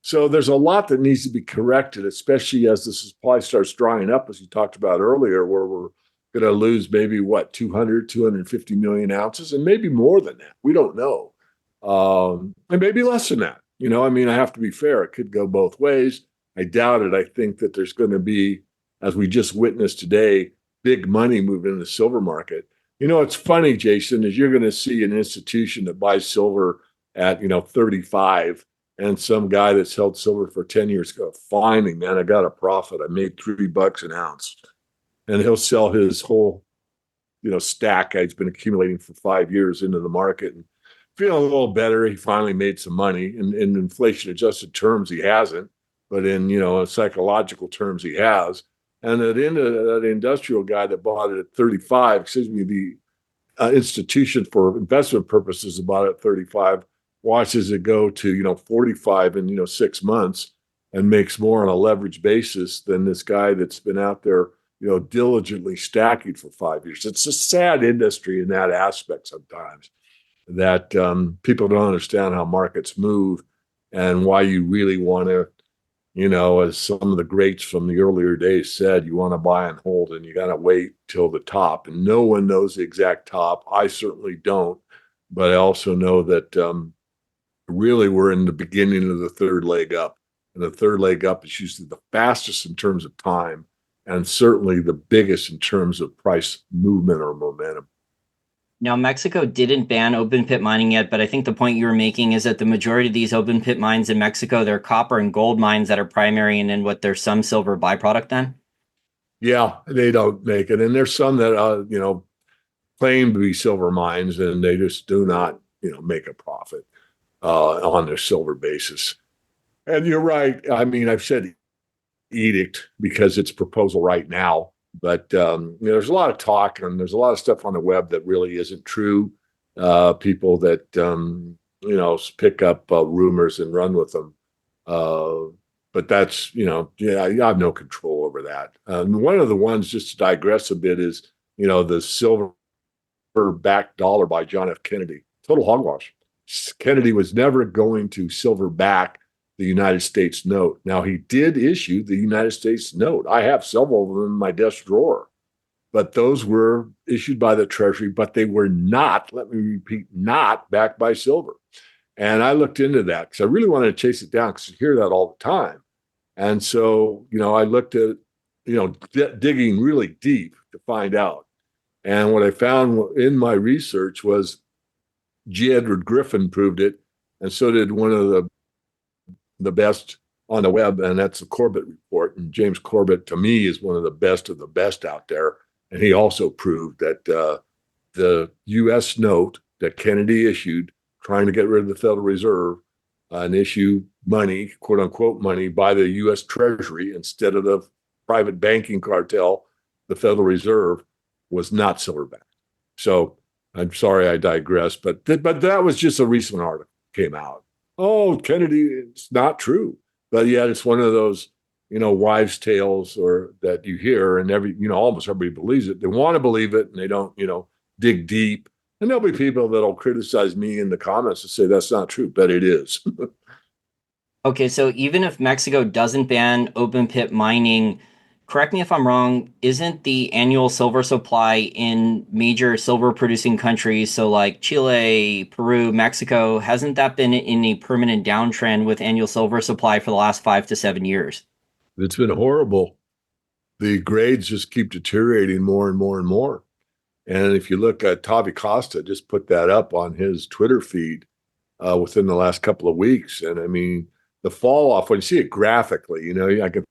So there's a lot that needs to be corrected, especially as the supply starts drying up, as you talked about earlier, where we're going to lose maybe 250 million ounces, and maybe more than that. We don't know. And maybe less than that. I mean, I have to be fair. It could go both ways. I doubt it. I think that there's going to be, as we just witnessed today, big money moving in the silver market. It's funny, Jason, is you're going to see an institution that buys silver at, 35, and some guy that's held silver for 10 years go, finally, man, I got a profit. I made $3 an ounce. And he'll sell his whole, stack he's been accumulating for 5 years into the market and feeling a little better. He finally made some money in inflation adjusted terms. He hasn't, but in psychological terms, he has. And at the end of that industrial guy that bought it at 35, excuse me, the institution for investment purposes bought it at 35, watches it go to 45 in 6 months, and makes more on a leverage basis than this guy that's been out there diligently stacking for 5 years. It's a sad industry in that aspect sometimes, that people don't understand how markets move and why you really want to, as some of the greats from the earlier days said, you want to buy and hold, and you got to wait till the top. And no one knows the exact top. I certainly don't. But I also know that really we're in the beginning of the third leg up. And the third leg up is usually the fastest in terms of time, and certainly the biggest in terms of price movement or momentum. Now, Mexico didn't ban open pit mining yet, but I think the point you were making is that the majority of these open pit mines in Mexico, they're copper and gold mines that are primary, and then there's some silver byproduct then? Yeah, they don't make it. And there's some that, claim to be silver mines, and they just do not, make a profit on their silver basis. And you're right. I mean, I've said edict because it's proposal right now. But there's a lot of talk, and there's a lot of stuff on the web that really isn't true. People that pick up rumors and run with them. But that's yeah, I have no control over that. One of the ones, just to digress a bit, is the silver-backed dollar by John F. Kennedy. Total hogwash. Kennedy was never going to silver back the United States note. Now, he did issue the United States note. I have several of them in my desk drawer, but those were issued by the Treasury, but they were not, let me repeat, not backed by silver. And I looked into that because I really wanted to chase it down, because you hear that all the time. And so, I looked at, digging really deep to find out. And what I found in my research was G. Edward Griffin proved it, and so did one of the best on the web, and that's the Corbett report. And James Corbett, to me, is one of the best out there. And he also proved that the U.S. note that Kennedy issued, trying to get rid of the Federal Reserve and issue money, quote unquote money, by the U.S. Treasury instead of the private banking cartel, the Federal Reserve, was not silverback. So I'm sorry I digress, but that was just a recent article came out. Oh, Kennedy, it's not true. But yet it's one of those, wives' tales or that you hear, and almost everybody believes it. They want to believe it, and they don't, dig deep. And there'll be people that'll criticize me in the comments and say that's not true, but it is. Okay, so even if Mexico doesn't ban open pit mining, correct me if I'm wrong, isn't the annual silver supply in major silver producing countries, so like Chile, Peru, Mexico, hasn't that been in a permanent downtrend with annual silver supply for the last 5 to 7 years? It's been horrible. The grades just keep deteriorating more and more and more. And if you look at Tavi Costa, just put that up on his Twitter feed within the last couple of weeks. And I mean, the fall off, when you see it graphically, I can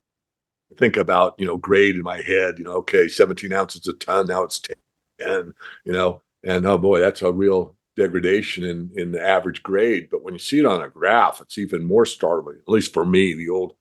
think about, grade in my head, okay, 17 ounces a ton, now it's 10, and oh boy, that's a real degradation in the average grade. But when you see it on a graph, it's even more startling, at least for me. The old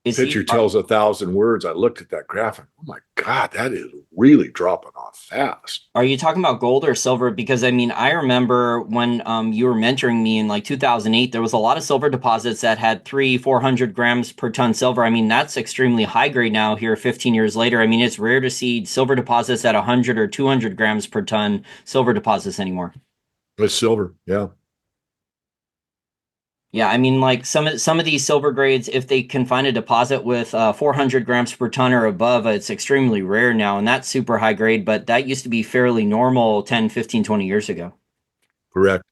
Is picture he tells 1,000 words. I looked at that graph and, oh my God, that is really dropping off fast. Are you talking about gold or silver? Because I mean, I remember when you were mentoring me in like 2008, there was a lot of silver deposits that had 400 grams per ton silver. I mean, that's extremely high grade now here 15 years later. I mean, it's rare to see silver deposits at 100 or 200 grams per ton silver deposits anymore. It's silver, yeah. Yeah, I mean, like some of these silver grades, if they can find a deposit with 400 grams per ton or above, it's extremely rare now, and that's super high grade, but that used to be fairly normal 10, 15, 20 years ago. Correct.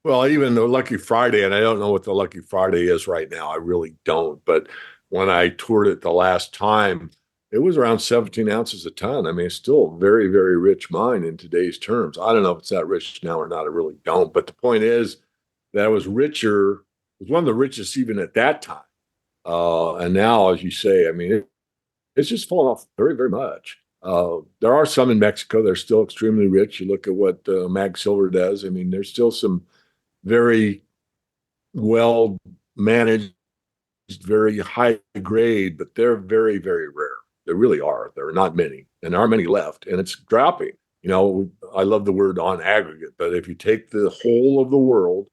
Well, even the Lucky Friday, and I don't know what the Lucky Friday is right now. I really don't. But when I toured it the last time, it was around 17 ounces a ton. I mean, it's still a very, very rich mine in today's terms. I don't know if it's that rich now or not. I really don't. But the point is that it was richer, it was one of the richest even at that time. And now, as you say, I mean, it's just fallen off very, very much. There are some in Mexico. They're still extremely rich. You look at what Mag Silver does. I mean, there's still some very well managed, very high grade, but they're very, very rare. They really are. There are not many, and there aren't many left, and it's dropping. I love the word on aggregate, but if you take the whole of the world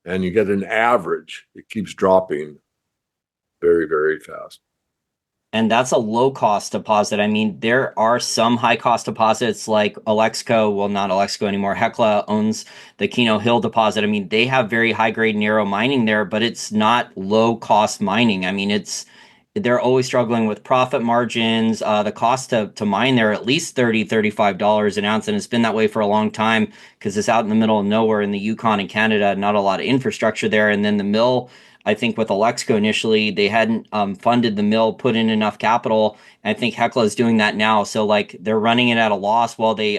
and you get an average, it keeps dropping very, very fast. And that's a low cost deposit. I mean, there are some high cost deposits like Alexco, well, not Alexco anymore. Hecla owns the Keno Hill deposit. I mean, they have very high grade narrow mining there, but it's not low cost mining. I mean, they're always struggling with profit margins. The cost to mine there at least $35 an ounce, and it's been that way for a long time because it's out in the middle of nowhere in the Yukon in Canada. Not a lot of infrastructure there, and then the mill. I think with Alexco initially, they hadn't funded the mill, put in enough capital. And I think Hecla is doing that now. So like they're running it at a loss while they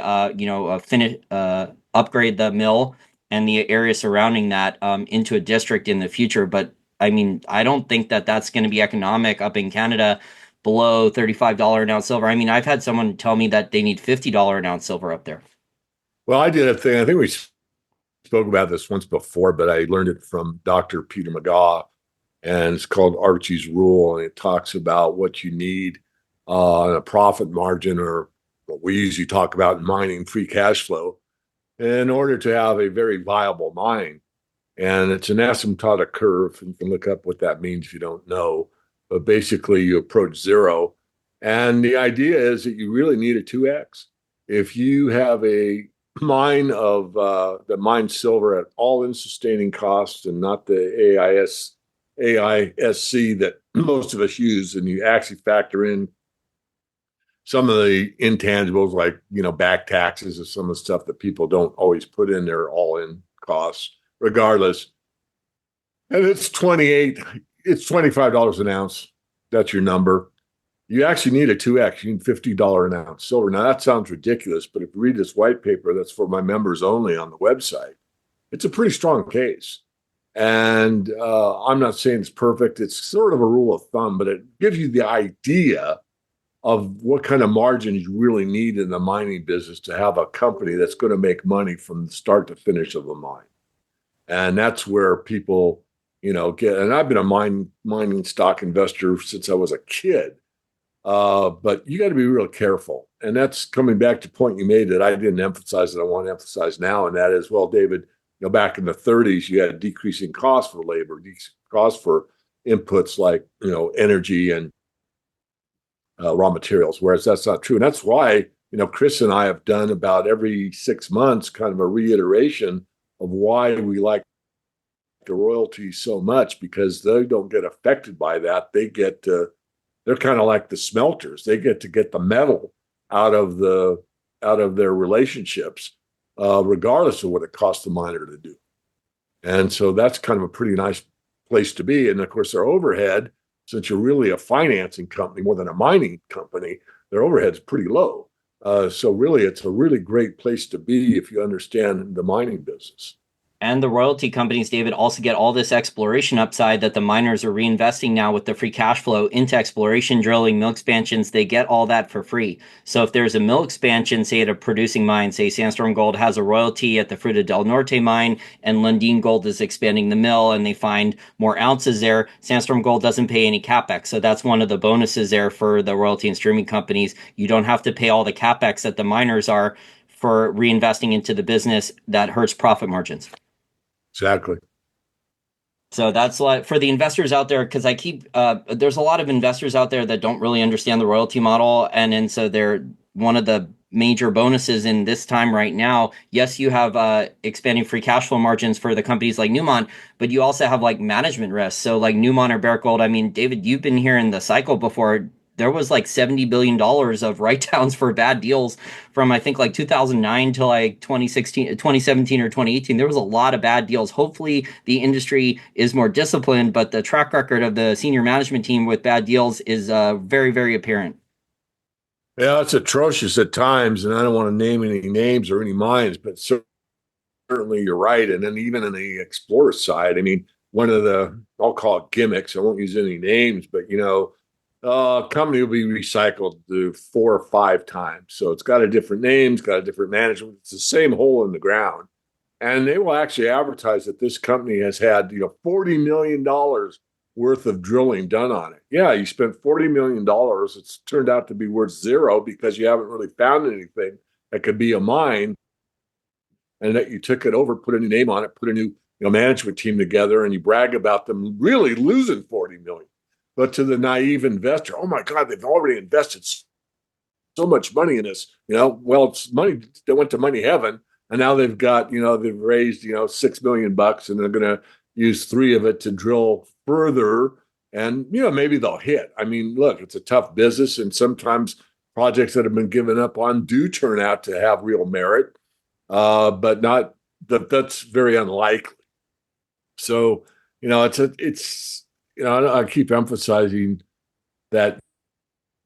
finish upgrade the mill and the area surrounding that into a district in the future. But I mean, I don't think that that's going to be economic up in Canada below $35 an ounce silver. I mean, I've had someone tell me that they need $50 an ounce silver up there. Well, I did a thing. I think we spoke about this once before, but I learned it from Dr. Peter McGaw, and it's called Archie's Rule, and it talks about what you need on a profit margin, or what we usually talk about in mining, free cash flow, in order to have a very viable mine. And it's an asymptotic curve. You can look up what that means if you don't know. But basically, you approach zero. And the idea is that you really need a 2x. If you have a mine of that mines silver at all-in sustaining costs and not the AISC that most of us use, and you actually factor in some of the intangibles like back taxes and some of the stuff that people don't always put in their all-in costs, regardless. And it's $25 an ounce. That's your number. You actually need a 2x. You need $50 an ounce silver. Now, that sounds ridiculous, but if you read this white paper that's for my members only on the website, it's a pretty strong case. And I'm not saying it's perfect. It's sort of a rule of thumb, but it gives you the idea of what kind of margins you really need in the mining business to have a company that's going to make money from the start to finish of the mine. And that's where people, get. And I've been a mining stock investor since I was a kid. But you got to be real careful. And that's coming back to the point you made that I didn't emphasize that I want to emphasize now. And that is, well, David, back in the 30s, you had decreasing costs for labor, costs for inputs like, energy and raw materials, whereas that's not true. And that's why, Chris and I have done about every 6 months kind of a reiteration of why we like the royalties so much, because they don't get affected by that. They're kind of like the smelters. They get to get the metal out of their relationships, regardless of what it costs the miner to do. And so that's kind of a pretty nice place to be. And of course, their overhead, since you're really a financing company more than a mining company, their overhead's pretty low. So really, it's a really great place to be if you understand the mining business. And the royalty companies, David, also get all this exploration upside that the miners are reinvesting now with the free cash flow into exploration, drilling, mill expansions. They get all that for free. So if there's a mill expansion, say at a producing mine, say Sandstorm Gold has a royalty at the Fruta del Norte mine, and Lundin Gold is expanding the mill and they find more ounces there, Sandstorm Gold doesn't pay any capex. So that's one of the bonuses there for the royalty and streaming companies. You don't have to pay all the capex that the miners are for reinvesting into the business that hurts profit margins. Exactly. So that's like for the investors out there, because there's a lot of investors out there that don't really understand the royalty model. And so they're one of the major bonuses in this time right now. Yes, you have expanding free cash flow margins for the companies like Newmont, but you also have like management risks. So like Newmont or Barrick Gold, I mean, David, you've been here in the cycle before. There was like $70 billion of write-downs for bad deals from I think like 2009 to like 2016, 2017 or 2018. There was a lot of bad deals. Hopefully the industry is more disciplined, but the track record of the senior management team with bad deals is very, very apparent. Yeah, it's atrocious at times, and I don't want to name any names or any mines, but certainly you're right. And then even in the explorer side, I mean, one of the, I'll call it gimmicks, I won't use any names, but company will be recycled to 4 or 5 times. So it's got a different name, it's got a different management. It's the same hole in the ground. And they will actually advertise that this company has had, $40 million worth of drilling done on it. Yeah, you spent $40 million. It's turned out to be worth zero because you haven't really found anything that could be a mine, and that you took it over, put a new name on it, put a new management team together, and you brag about them really losing 40 million. But to the naive investor, oh my God, they've already invested so much money in this. Well, it's money that went to money heaven, and now they've raised $6 million, and they're going to use three of it to drill further, and maybe they'll hit. I mean, look, it's a tough business, and sometimes projects that have been given up on do turn out to have real merit, but not that's very unlikely. So, I keep emphasizing that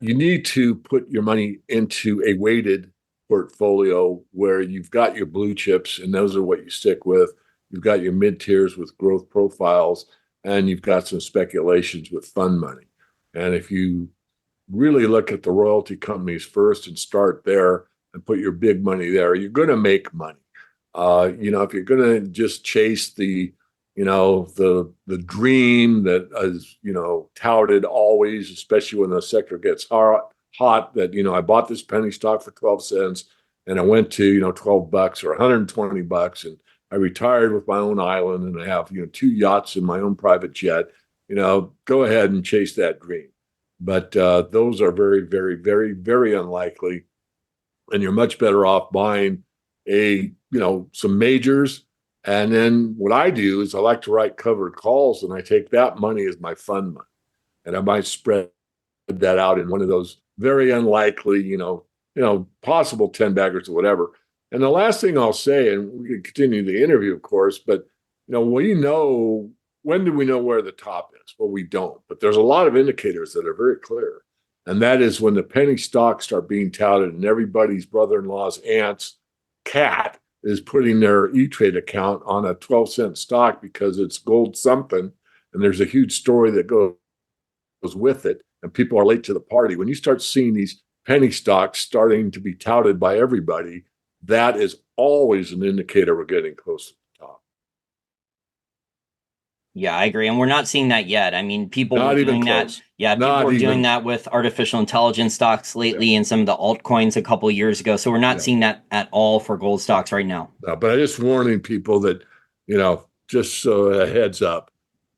you need to put your money into a weighted portfolio where you've got your blue chips, and those are what you stick with. You've got your mid tiers with growth profiles, and you've got some speculations with fund money. And if you really look at the royalty companies first and start there and put your big money there, you're going to make money. If you're going to just chase the dream that is touted always, especially when the sector gets hot, that I bought this penny stock for 12 cents and I went to $12 or $120, and I retired with my own island, and I have two yachts and my own private jet. Go ahead and chase that dream, but those are very, very, very, very unlikely, and you're much better off buying some majors. And then what I do is I like to write covered calls, and I take that money as my fund money, and I might spread that out in one of those very unlikely, possible 10 baggers or whatever. And the last thing I'll say, and we can continue the interview, of course, but when do we know where the top is? Well, we don't, but there's a lot of indicators that are very clear. And that is when the penny stocks start being touted and everybody's brother-in-law's aunt's cat is putting their E-Trade account on a 12-cent stock because it's gold something, and there's a huge story that goes with it, and people are late to the party. When you start seeing these penny stocks starting to be touted by everybody, that is always an indicator we're getting close to the top. Yeah, I agree. And we're not seeing that yet. I mean, people were Not even doing that. close. Yeah, people Not were doing even. that with artificial intelligence stocks Yeah, lately and some of the altcoins a couple of years ago. So we're not yeah. seeing that at all for gold stocks right now. But I just warning people that, just so a heads up.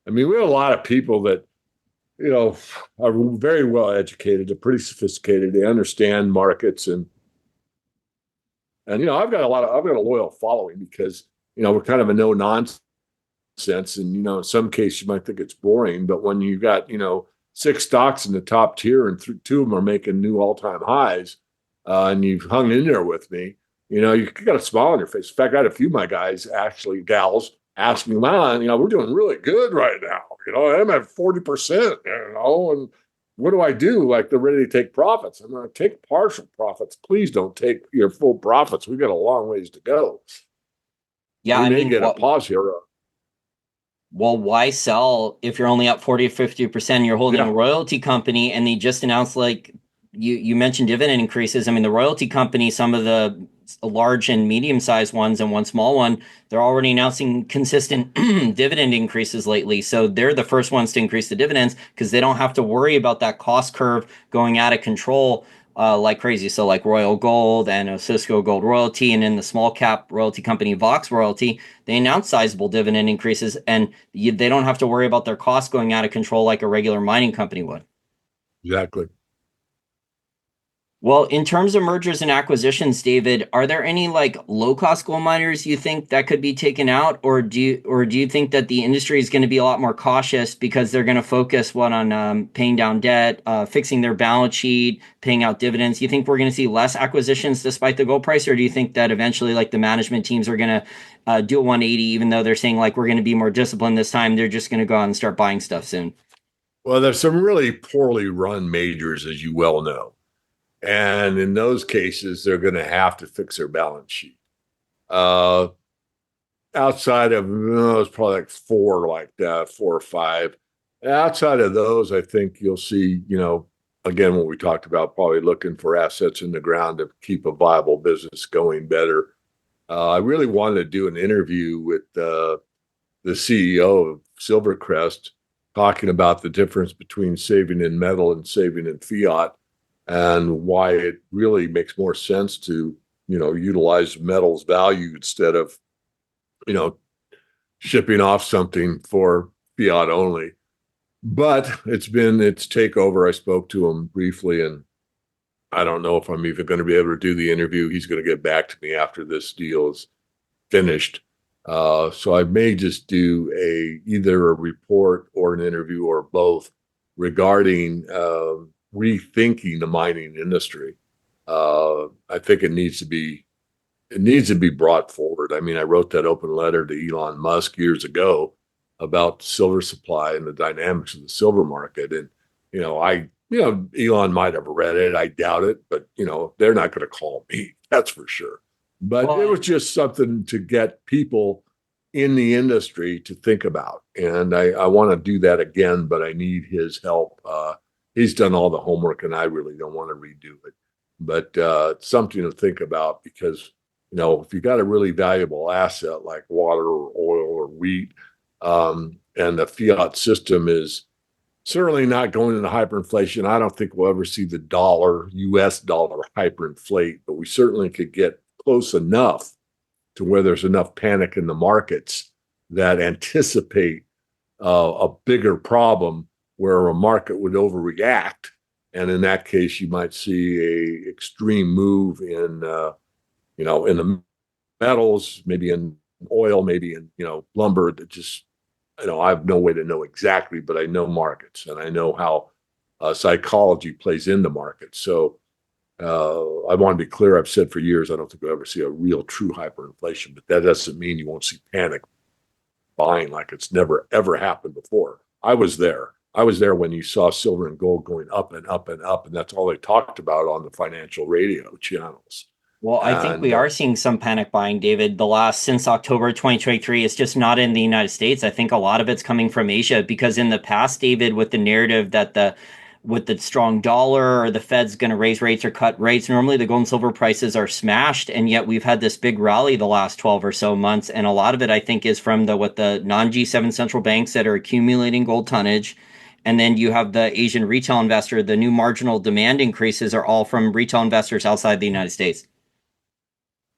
I mean, we have a lot of people that, are very well educated, they're pretty sophisticated, they understand markets, and I've got a loyal following because, we're kind of a no nonsense. And, in some cases you might think it's boring, but when you got, six stocks in the top tier and two of them are making new all-time highs, and you've hung in there with me, you got a smile on your face. In fact, I had a few of my guys, actually gals, ask me, man, we're doing really good right now. I'm at 40%, and what do I do? Like, they're ready to take profits. I'm going to take partial profits. Please don't take your full profits. We've got a long ways to go. Yeah, We I may mean, get a pause here. well, why sell if you're only up 40 or 50%? You're holding a Yeah, royalty company, and they just announced, like you mentioned, dividend increases. I mean, the royalty company, some of the large and medium sized ones and one small one, they're already announcing consistent dividend increases lately. So they're the first ones to increase the dividends because they don't have to worry about that cost curve going out of control like crazy. So like Royal Gold and Cisco Gold Royalty, and in the small cap royalty company Vox Royalty, they announced sizable dividend increases, and they don't have to worry about their costs going out of control like a regular mining company would. exactly. Well, in terms of mergers and acquisitions, David, are there any like low cost gold miners you think that could be taken out, or do you think that the industry is going to be a lot more cautious because they're going to focus on paying down debt, fixing their balance sheet, paying out dividends? You think we're going to see less acquisitions despite the gold price, or do you think that eventually like the management teams are going to do a 180, even though they're saying like we're going to be more disciplined this time? They're just going to go out and start buying stuff soon. Well, there's some really poorly run majors, as you well know. And in those cases, they're going to have to fix their balance sheet. Uh, Outside of, it's probably like four like that, 4 or 5. Outside of those, I think you'll see, again, what we talked about, probably looking for assets in the ground to keep a viable business going better. I really wanted to do an interview with the CEO of Silvercrest, talking about the difference between saving in metal and saving in fiat, and why it really makes more sense to, utilize metal's value instead of, you know, shipping off something for fiat only. But it's been its takeover. I spoke to him briefly, and I don't know if I'm even going to be able to do the interview. He's going to get back to me after this deal is finished. So I may just do either a report or an interview or both regarding rethinking the mining industry. I think it needs to be brought forward. I mean, I wrote that open letter to Elon Musk years ago about silver supply and the dynamics of the silver market. And, Elon might have read it. I doubt it, but, they're not going to call me. That's for sure. But it Well, was just something to get people in the industry to think about. And I want to do that again, but I need his help. He's done all the homework and I really don't want to redo it. But it's something to think about because, if you got a really valuable asset like water or oil or wheat, and the fiat system is certainly not going into hyperinflation. I don't think we'll ever see the US dollar hyperinflate, but we certainly could get close enough to where there's enough panic in the markets that anticipate a bigger problem where a market would overreact. And in that case, you might see a extreme move in the metals, maybe in oil, maybe in, lumber that just, I have no way to know exactly, but I know markets and I know how psychology plays into markets. So I want to be clear. I've said for years, I don't think we'll ever see a real true hyperinflation, but that doesn't mean you won't see panic buying like it's never, ever happened before. I was there. I was there when you saw silver and gold going up and up and up, and that's all they talked about on the financial radio channels. Well, I think we And are seeing some panic buying, David. Since October 2023, it's just not in the United States. I think a lot of it's coming from Asia because in the past, David, with the narrative that with the strong dollar or the Fed's going to raise rates or cut rates, normally the gold and silver prices are smashed, and yet we've had this big rally the last 12 or so months, and a lot of it I think is from the non G7 central banks that are accumulating gold tonnage. And then you have the Asian retail investor. The new marginal demand increases are all from retail investors outside the United States.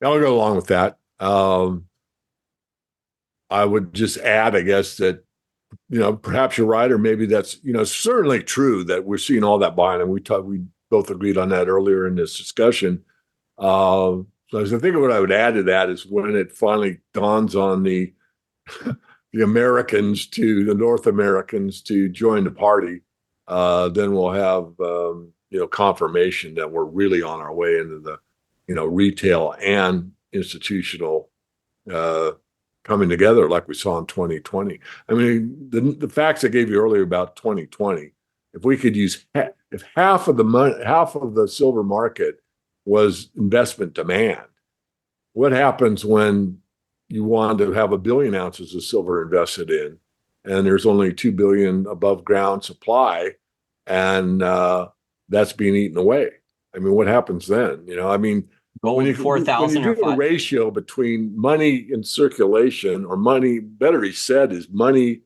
I'll go along with that. I would just add, I guess, that, perhaps you're right, or maybe that's, certainly true that we're seeing all that buying. And we both agreed on that earlier in this discussion. So as I think of what I would add to that is when it finally dawns on the the North Americans to join the party, then we'll have, confirmation that we're really on our way into the, retail and institutional coming together like we saw in 2020. I mean, the facts I gave you earlier about 2020, if we could use if half of the silver market was investment demand, what happens when you want to have 1 billion ounces of silver invested in, and there's only 2 billion above ground supply, and that's being eaten away? I mean, what happens then? I mean, when Gold you 4,000 or do a five. ratio between money in circulation, or money, better he said, is money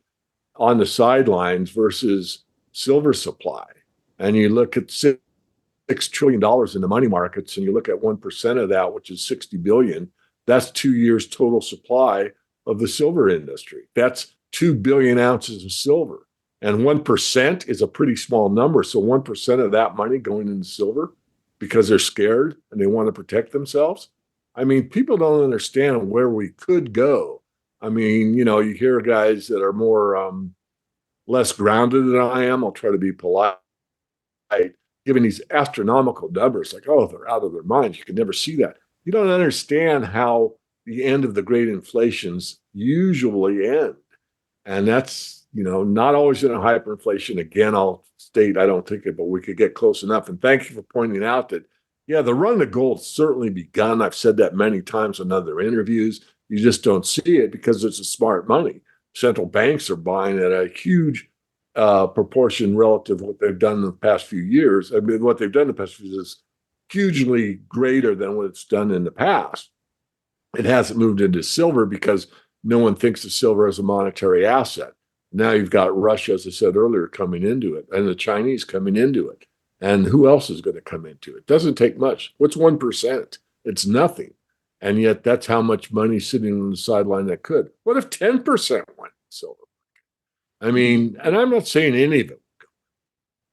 on the sidelines versus silver supply, and you look at $6 trillion in the money markets, and you look at 1% of that, which is 60 billion, that's 2 years total supply of the silver industry. That's 2 billion ounces of silver. And 1% is a pretty small number. So 1% of that money going into silver because they're scared and they want to protect themselves. I mean, people don't understand where we could go. I mean, you hear guys that are more less grounded than I am. I'll try to be polite, giving these astronomical numbers like, oh, they're out of their minds. You can never see that. You don't understand how the end of the great inflations usually end. And that's, not always in a hyperinflation. Again, I'll state, I don't think it, but we could get close enough. And thank you for pointing out that, yeah, the run to gold certainly begun. I've said that many times in other interviews. You just don't see it because it's a smart money. Central banks are buying at a huge proportion relative to what they've done in the past few years. I mean, what they've done in the past few years is hugely greater than what it's done in the past. It hasn't moved into silver because no one thinks of silver as a monetary asset. Now you've got Russia, as I said earlier, coming into it, and the Chinese coming into it. And who else is going to come into it? Doesn't take much. What's 1%? It's nothing. And yet that's how much money sitting on the sideline that could. What if 10% went silver? I mean, and I'm not saying any of it.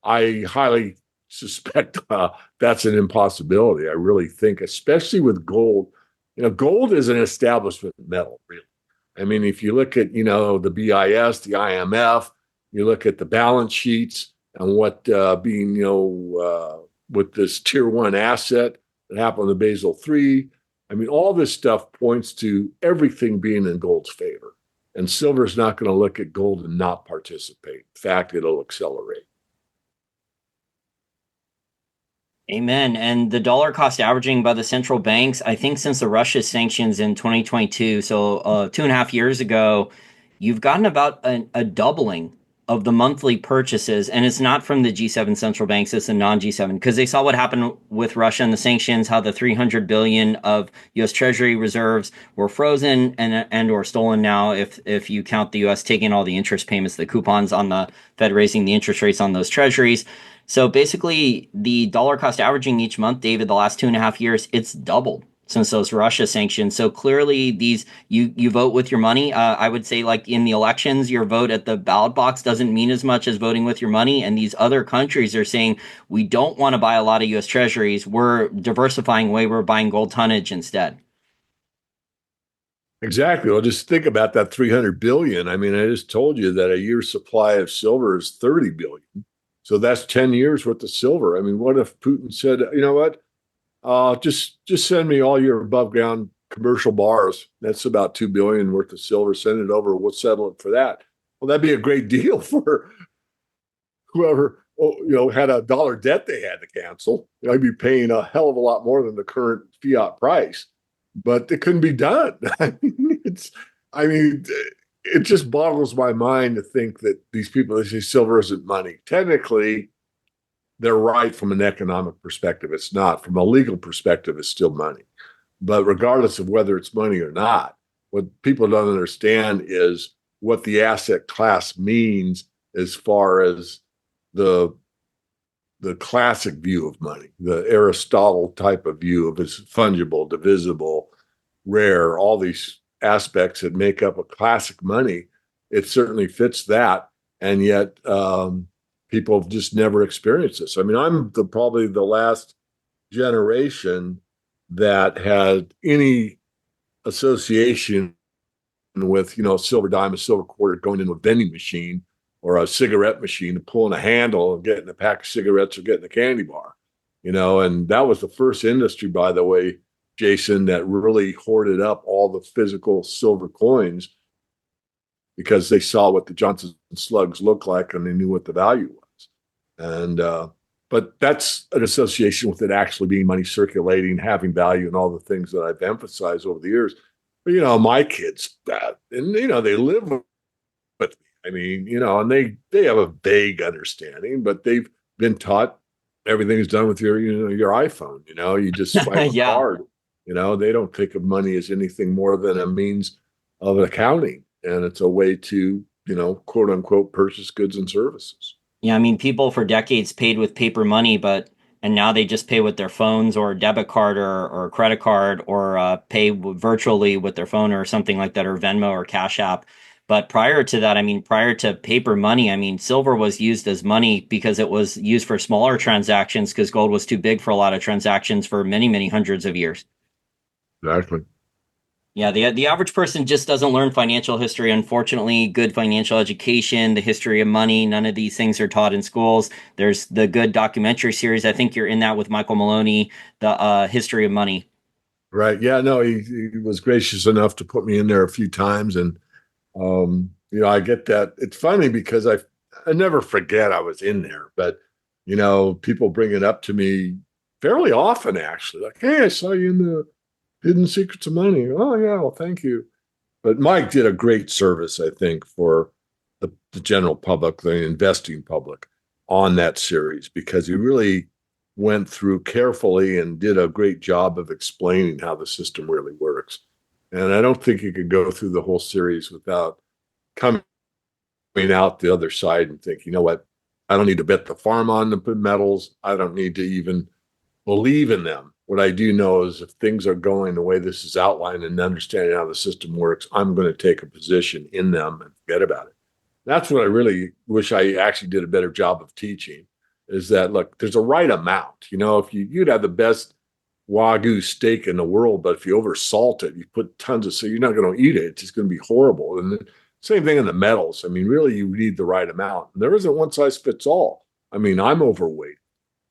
I highly suspect that's an impossibility. I really think, especially with gold. Gold is an establishment metal, really. I mean, if you look at, the BIS, the IMF, you look at the balance sheets and what being, with this tier one asset that happened in Basel III. I mean, all this stuff points to everything being in gold's favor. And silver is not going to look at gold and not participate. In fact, it'll accelerate. Amen. And the dollar cost averaging by the central banks, I think since the Russia sanctions in 2022, so 2.5 years ago, you've gotten about a doubling of the monthly purchases. And it's not from the G7 central banks, it's the non G7, because they saw what happened with Russia and the sanctions, how the 300 billion of US Treasury reserves were frozen and or stolen now if you count the US taking all the interest payments, the coupons on the Fed raising the interest rates on those treasuries. So basically, the dollar cost averaging each month, David, the last 2.5 years, it's doubled since those Russia sanctions. So clearly, these you vote with your money. I would say, like in the elections, your vote at the ballot box doesn't mean as much as voting with your money. And these other countries are saying we don't want to buy a lot of U.S. Treasuries. We're diversifying away. We're buying gold tonnage instead. Exactly. Well, just think about that 300 billion. I mean, I just told you that a year's supply of silver is 30 billion. So that's 10 years worth of silver. I mean, what if Putin said, you know what? Just send me all your above ground commercial bars. That's about 2 billion worth of silver. Send it over. We'll settle it for that. Well, that'd be a great deal for whoever had a dollar debt they had to cancel. I'd be paying a hell of a lot more than the current fiat price, but it couldn't be done. I mean, it just boggles my mind to think that these people, they say silver isn't money. Technically, they're right from an economic perspective. It's not. From a legal perspective, it's still money. But regardless of whether it's money or not, what people don't understand is what the asset class means as far as the classic view of money, the Aristotle type of view of it's fungible, divisible, rare, all these aspects that make up a classic money. It certainly fits that. And yet people have just never experienced this. I mean, I'm probably the last generation that had any association with, silver dime, a silver quarter going into a vending machine or a cigarette machine and pulling a handle and getting a pack of cigarettes or getting a candy bar, and that was the first industry, by the way, Jason, that really hoarded up all the physical silver coins because they saw what the Johnson slugs looked like and they knew what the value was. And, but that's an association with it actually being money circulating, having value, and all the things that I've emphasized over the years. But, my kids, and, they live with me. I mean, and they have a vague understanding, but they've been taught everything's done with your iPhone. You just swipe a Yeah. card. They don't think of money as anything more than a means of accounting, and it's a way to, quote unquote, purchase goods and services. Yeah, I mean, people for decades paid with paper money, and now they just pay with their phones or a debit card or credit card or pay virtually with their phone or something like that, or Venmo or Cash App. But prior to that, I mean, prior to paper money, I mean, silver was used as money because it was used for smaller transactions because gold was too big for a lot of transactions for many, many hundreds of years. Exactly. Yeah, the average person just doesn't learn financial history. Unfortunately, good financial education, the history of money, none of these things are taught in schools. There's the good documentary series. I think you're in that with Michael Maloney, the history of money. Right. Yeah. No, he was gracious enough to put me in there a few times, and I get that. It's funny because I never forget I was in there, but people bring it up to me fairly often, actually, like, "Hey, I saw you in the Hidden Secrets of Money." Oh, yeah, well, thank you. But Mike did a great service, I think, for the general public, the investing public, on that series because he really went through carefully and did a great job of explaining how the system really works. And I don't think you could go through the whole series without coming out the other side and think, you know what? I don't need to bet the farm on the metals. I don't need to even believe in them. What I do know is if things are going the way this is outlined and understanding how the system works, I'm going to take a position in them and forget about it. That's what I really wish I actually did a better job of teaching is that, look, there's a right amount. If you'd have the best Wagyu steak in the world, but if you oversalt it, you put tons of, so you're not going to eat it. It's just going to be horrible. And the same thing in the metals. I mean, really, you need the right amount. There isn't one size fits all. I mean, I'm overweight,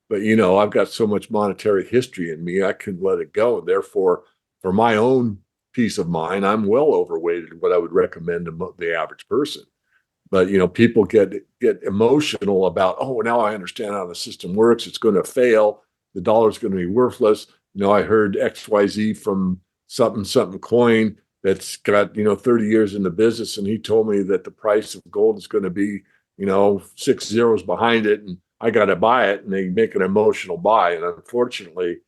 but I've got so much monetary history in me, I can let it go. And therefore, for my own peace of mind, I'm well overweighted what I would recommend to the average person. But people get emotional about, oh, now I understand how the system works. It's going to fail. The dollar's going to be worthless. I heard XYZ from something something coin that's got 30 years in the business, and he told me that the price of gold is going to be 6 zeros behind it, and I got to buy it. And they make an emotional buy. And unfortunately,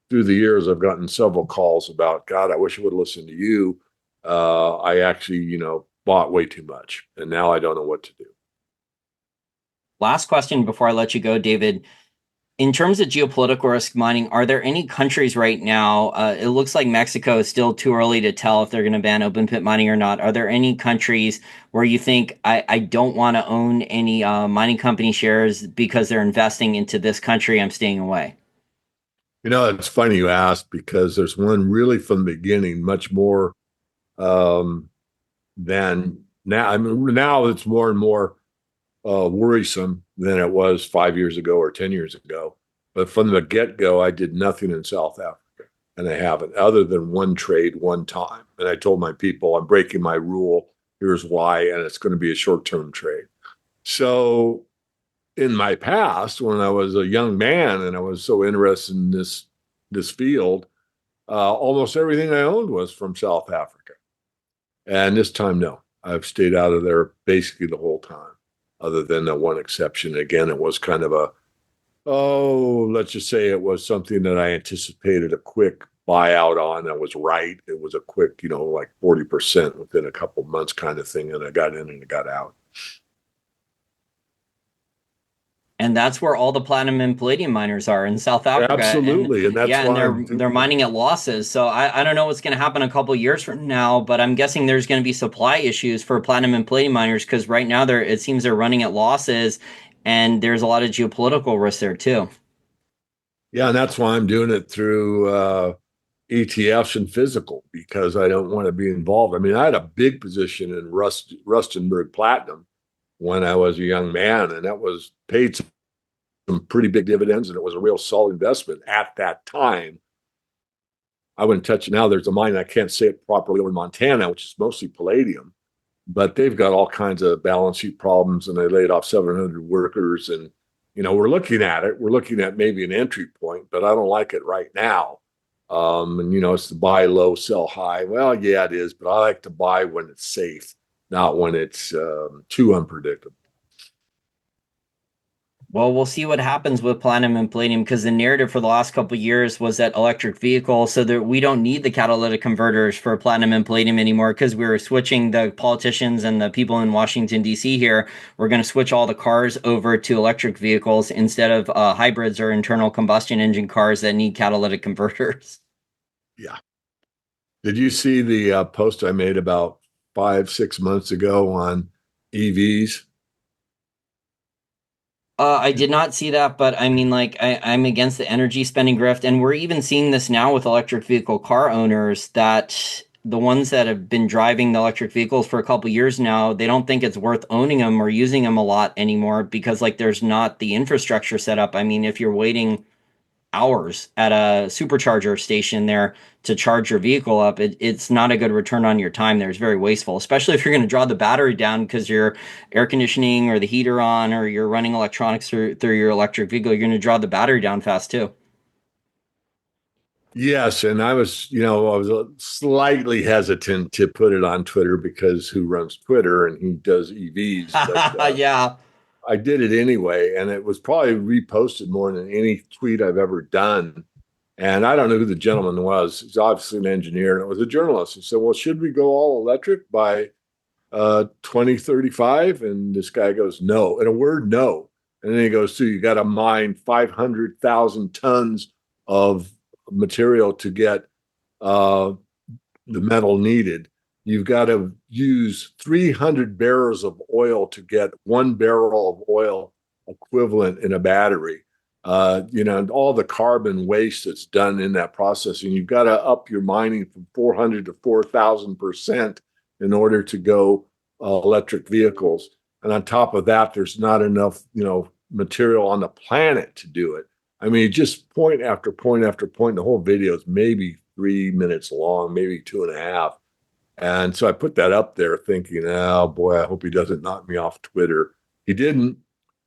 through the years, I've gotten several calls about, God, I wish I would have listened to you. I actually, bought way too much, and now I don't know what to do. Last question before I let you go, David. In terms of geopolitical risk mining, are there any countries right now? It looks like Mexico is still too early to tell if they're going to ban open pit mining or not. Are there any countries where you think I don't want to own any mining company shares because they're investing into this country? I'm staying away. It's funny you asked because there's one really from the beginning, much more um, than now. I mean, now it's more and more worrisome than it was 5 years ago or 10 years ago. But from the get-go, I did nothing in South Africa, and I haven't, other than one trade one time. And I told my people, I'm breaking my rule. Here's why, and it's going to be a short-term trade. So in my past, when I was a young man and I was so interested in this field, almost everything I owned was from South Africa. And this time, no, I've stayed out of there basically the whole time, other than the one exception. Again, it was kind of let's just say it was something that I anticipated a quick buyout on. I was right. It was a quick, like 40% within a couple months kind of thing. And I got in and I got out. And that's where all the platinum and palladium miners are in South Africa. And Absolutely. And that's yeah, and why I'm they're mining at losses. So I don't know what's going to happen a couple years from now, but I'm guessing there's going to be supply issues for platinum and palladium miners because right now it seems they're running at losses, and there's a lot of geopolitical risk there too. Yeah, and that's why I'm doing it through ETFs and physical because I don't want to be involved. I mean, I had a big position in Rustenburg Platinum when I was a young man, and that was paid some pretty big dividends, and it was a real solid investment at that time. I wouldn't touch it now. There's a mine, I can't say it properly, over in Montana, which is mostly palladium, but they've got all kinds of balance sheet problems, and they laid off 700 workers. And we're looking at it. We're looking at maybe an entry point, but I don't like it right now. And it's the buy low, sell high. Well, yeah, it is, but I like to buy when it's safe, not when it's too unpredictable. Well, we'll see what happens with platinum and palladium because the narrative for the last couple of years was that electric vehicles, so that we don't need the catalytic converters for platinum and palladium anymore because we were switching the politicians and the people in Washington, D.C. here. We're going to switch all the cars over to electric vehicles instead of hybrids or internal combustion engine cars that need catalytic converters. Yeah. Did you see the post I made about 5, 6 months ago on EVs? I did not see that, but I mean, like, I'm against the energy spending grift, and we're even seeing this now with electric vehicle car owners that the ones that have been driving the electric vehicles for a couple years now, they don't think it's worth owning them or using them a lot anymore because, like, there's not the infrastructure set up. I mean, if you're waiting hours at a supercharger station there to charge your vehicle up, it's not a good return on your time there. It's very wasteful, especially if you're going to draw the battery down because your air conditioning or the heater on or you're running electronics through your electric vehicle. You're going to draw the battery down fast too. Yes, and I was slightly hesitant to put it on Twitter because who runs Twitter and he does EVs, but Yeah. I did it anyway, and it was probably reposted more than any tweet I've ever done. And I don't know who the gentleman was. He's obviously an engineer, and it was a journalist. He said, "Well, should we go all electric by 2035?" And this guy goes, "No." In a word, no. And then he goes, "So you got to mine 500,000 tons of material to get uh, the metal needed. You've got to use 300 barrels of oil to get 1 barrel of oil equivalent in a battery. And all the carbon waste that's done in that processing, you've got to up your mining from 400 to 4,000% in order to go electric vehicles. And on top of that, there's not enough, material on the planet to do it. I mean, just point after point after point. The whole video is maybe 3 minutes long, maybe two and a half. And so I put that up there thinking, oh boy, I hope he doesn't knock me off Twitter. He didn't.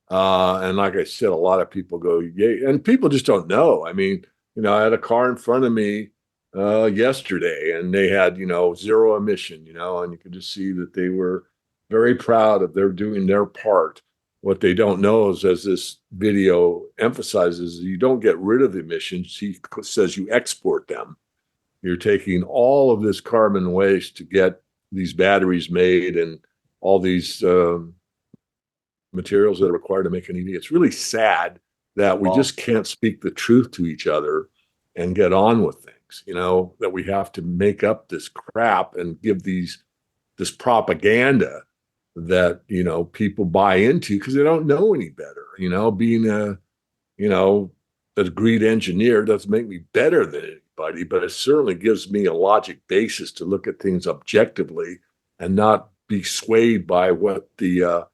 And like I said, a lot of people go, yeah, and people just don't know. I mean, I had a car in front of me yesterday and they had, zero emission, and you could just see that they were very proud of their doing their part. What they don't know is, as this video emphasizes, you don't get rid of the emissions. He says you export them. You're taking all of this carbon waste to get these batteries made and all these materials that are required to make an EV. It's really sad that we Well, just can't speak the truth to each other and get on with things, that we have to make up this crap and give this propaganda that, people buy into because they don't know any better. Being you know, a great engineer doesn't make me better than anybody, but it certainly gives me a logic basis to look at things objectively and not be swayed by what the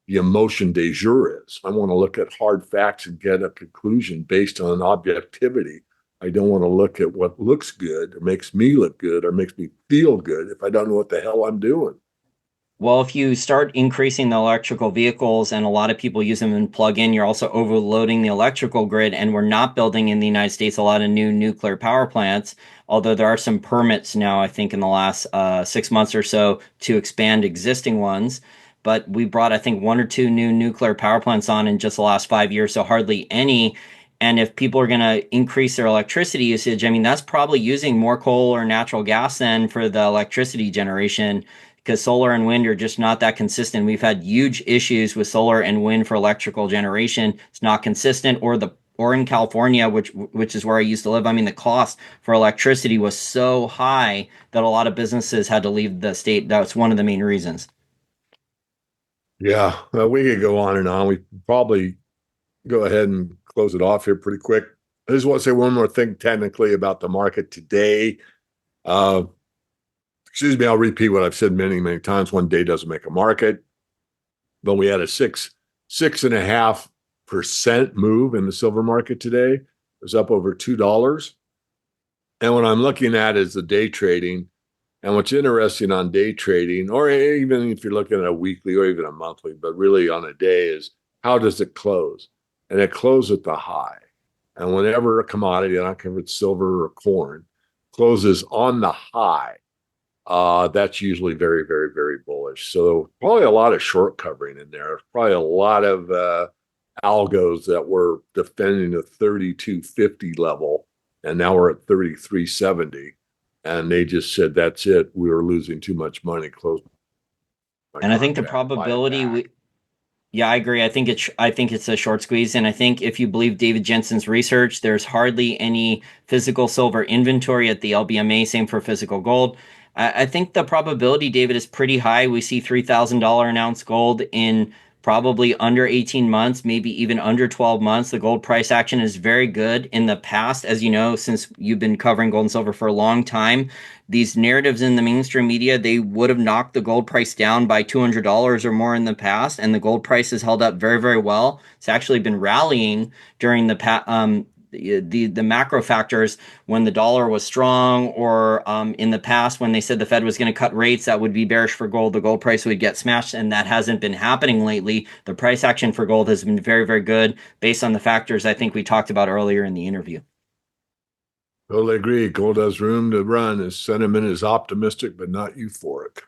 emotion de jour is. I want to look at hard facts and get a conclusion based on objectivity. I don't want to look at what looks good or makes me look good or makes me feel good if I don't know what the hell I'm doing. Well, if you start increasing the electrical vehicles and a lot of people use them in plug-in, you're also overloading the electrical grid. And we're not building in the United States a lot of new nuclear power plants, although there are some permits now, I think, in the last 6 months or so to expand existing ones. But we brought, I think, one or two new nuclear power plants on in just the last 5 years, so hardly any. And if people are going to increase their electricity usage, I mean, that's probably using more coal or natural gas then for the electricity generation because solar and wind are just not that consistent. We've had huge issues with solar and wind for electrical generation. It's not consistent, or in California, which is where I used to live. I mean, the cost for electricity was so high that a lot of businesses had to leave the state. That's one of the main reasons. Yeah, we could go on and on. We probably go ahead and close it off here pretty quick. I just want to say one more thing technically about the market today. Uh, Excuse me, I'll repeat what I've said many, many times. One day doesn't make a market, but we had a 6.5% move in the silver market today. It was up over $2. And what I'm looking at is the day trading. And what's interesting on day trading, or even if you're looking at a weekly or even a monthly, but really on a day, is how does it close? And it closed at the high. And whenever a commodity, I don't care if it's silver or corn, closes on the high, that's usually very, very, very bullish. So probably a lot of short covering in there. Probably a lot of algos that were defending the 3250 level, and now we're at 3370. And they just said, that's it. We were losing too much money. Close my And I think the contract, buy it probability back. Yeah, I agree. I think it's a short squeeze, and I think if you believe David Jensen's research, there's hardly any physical silver inventory at the LBMA. Same for physical gold. I think the probability, David, is pretty high. We see $3,000 an ounce gold in probably under 18 months, maybe even under 12 months. The gold price action is very good in the past, as you know, since you've been covering gold and silver for a long time. These narratives in the mainstream media, they would have knocked the gold price down by $200 or more in the past, and the gold price has held up very, very well. It's actually been rallying during the macro factors when the dollar was strong, or in the past when they said the Fed was going to cut rates, that would be bearish for gold. The gold price would get smashed, and that hasn't been happening lately. The price action for gold has been very, very good based on the factors I think we talked about earlier in the interview. Totally agree. Gold has room to run. His sentiment is optimistic, but not euphoric.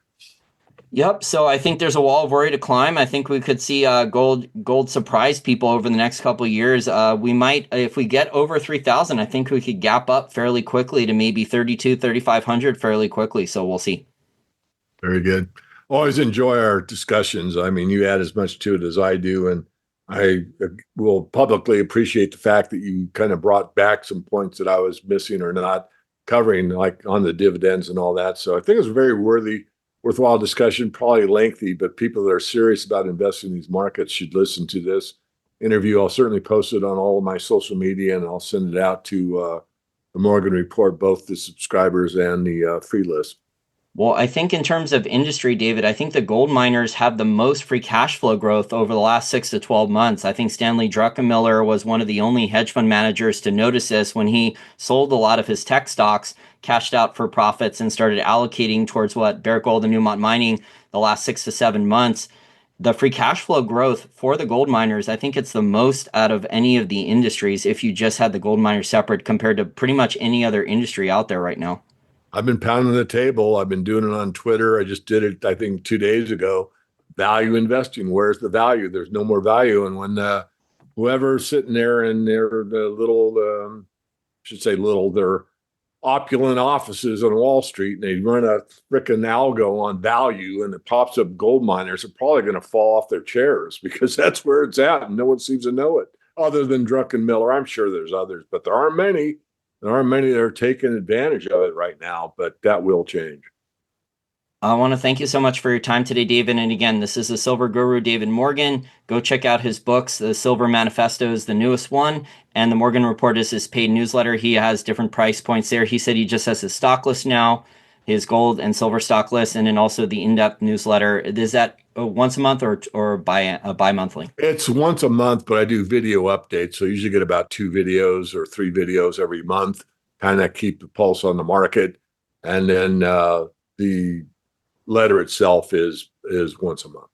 Yep. So I think there's a wall of worry to climb. I think we could see gold surprise people over the next couple of years. We might, if we get over 3,000, I think we could gap up fairly quickly to maybe 32, 3,500 fairly quickly. So we'll see. Very good. Always enjoy our discussions. I mean, you add as much to it as I do, and I will publicly appreciate the fact that you kind of brought back some points that I was missing or not covering, like on the dividends and all that. So I think it's a very worthwhile discussion, probably lengthy, but people that are serious about investing in these markets should listen to this interview. I'll certainly post it on all of my social media, and I'll send it out to the Morgan Report, both the subscribers and the free list. Well, I think in terms of industry, David, I think the gold miners have the most free cash flow growth over the last 6 to 12 months. I think Stanley Druckenmiller was one of the only hedge fund managers to notice this when he sold a lot of his tech stocks, cashed out for profits, and started allocating towards what Barrick Gold and Newmont Mining the last 6 to 7 months. The free cash flow growth for the gold miners, I think it's the most out of any of the industries if you just had the gold miners separate compared to pretty much any other industry out there right now. I've been pounding the table. I've been doing it on Twitter. I just did it, I think, 2 days ago. Value investing. Where's the value? There's no more value. And when whoever's sitting there in their the little, should say little, their opulent offices on Wall Street, and they run a frickin' algo on value, and it pops up gold miners, are probably going to fall off their chairs because that's where it's at, and no one seems to know it other than Druckenmiller. I'm sure there's others, but there aren't many. There aren't many that are taking advantage of it right now, but that will change. I want to thank you so much for your time today, David. And again, this is the Silver Guru, David Morgan. Go check out his books. The Silver Manifesto is the newest one, and the Morgan Report is his paid newsletter. He has different price points there. He said he just has his stock list now, his gold and silver stock list, and then also the in-depth newsletter. Is that once a month or bi-monthly? It's once a month, but I do video updates. So I usually get about 2 videos or 3 videos every month, kind of keep the pulse on the market. And then the letter itself is once a month.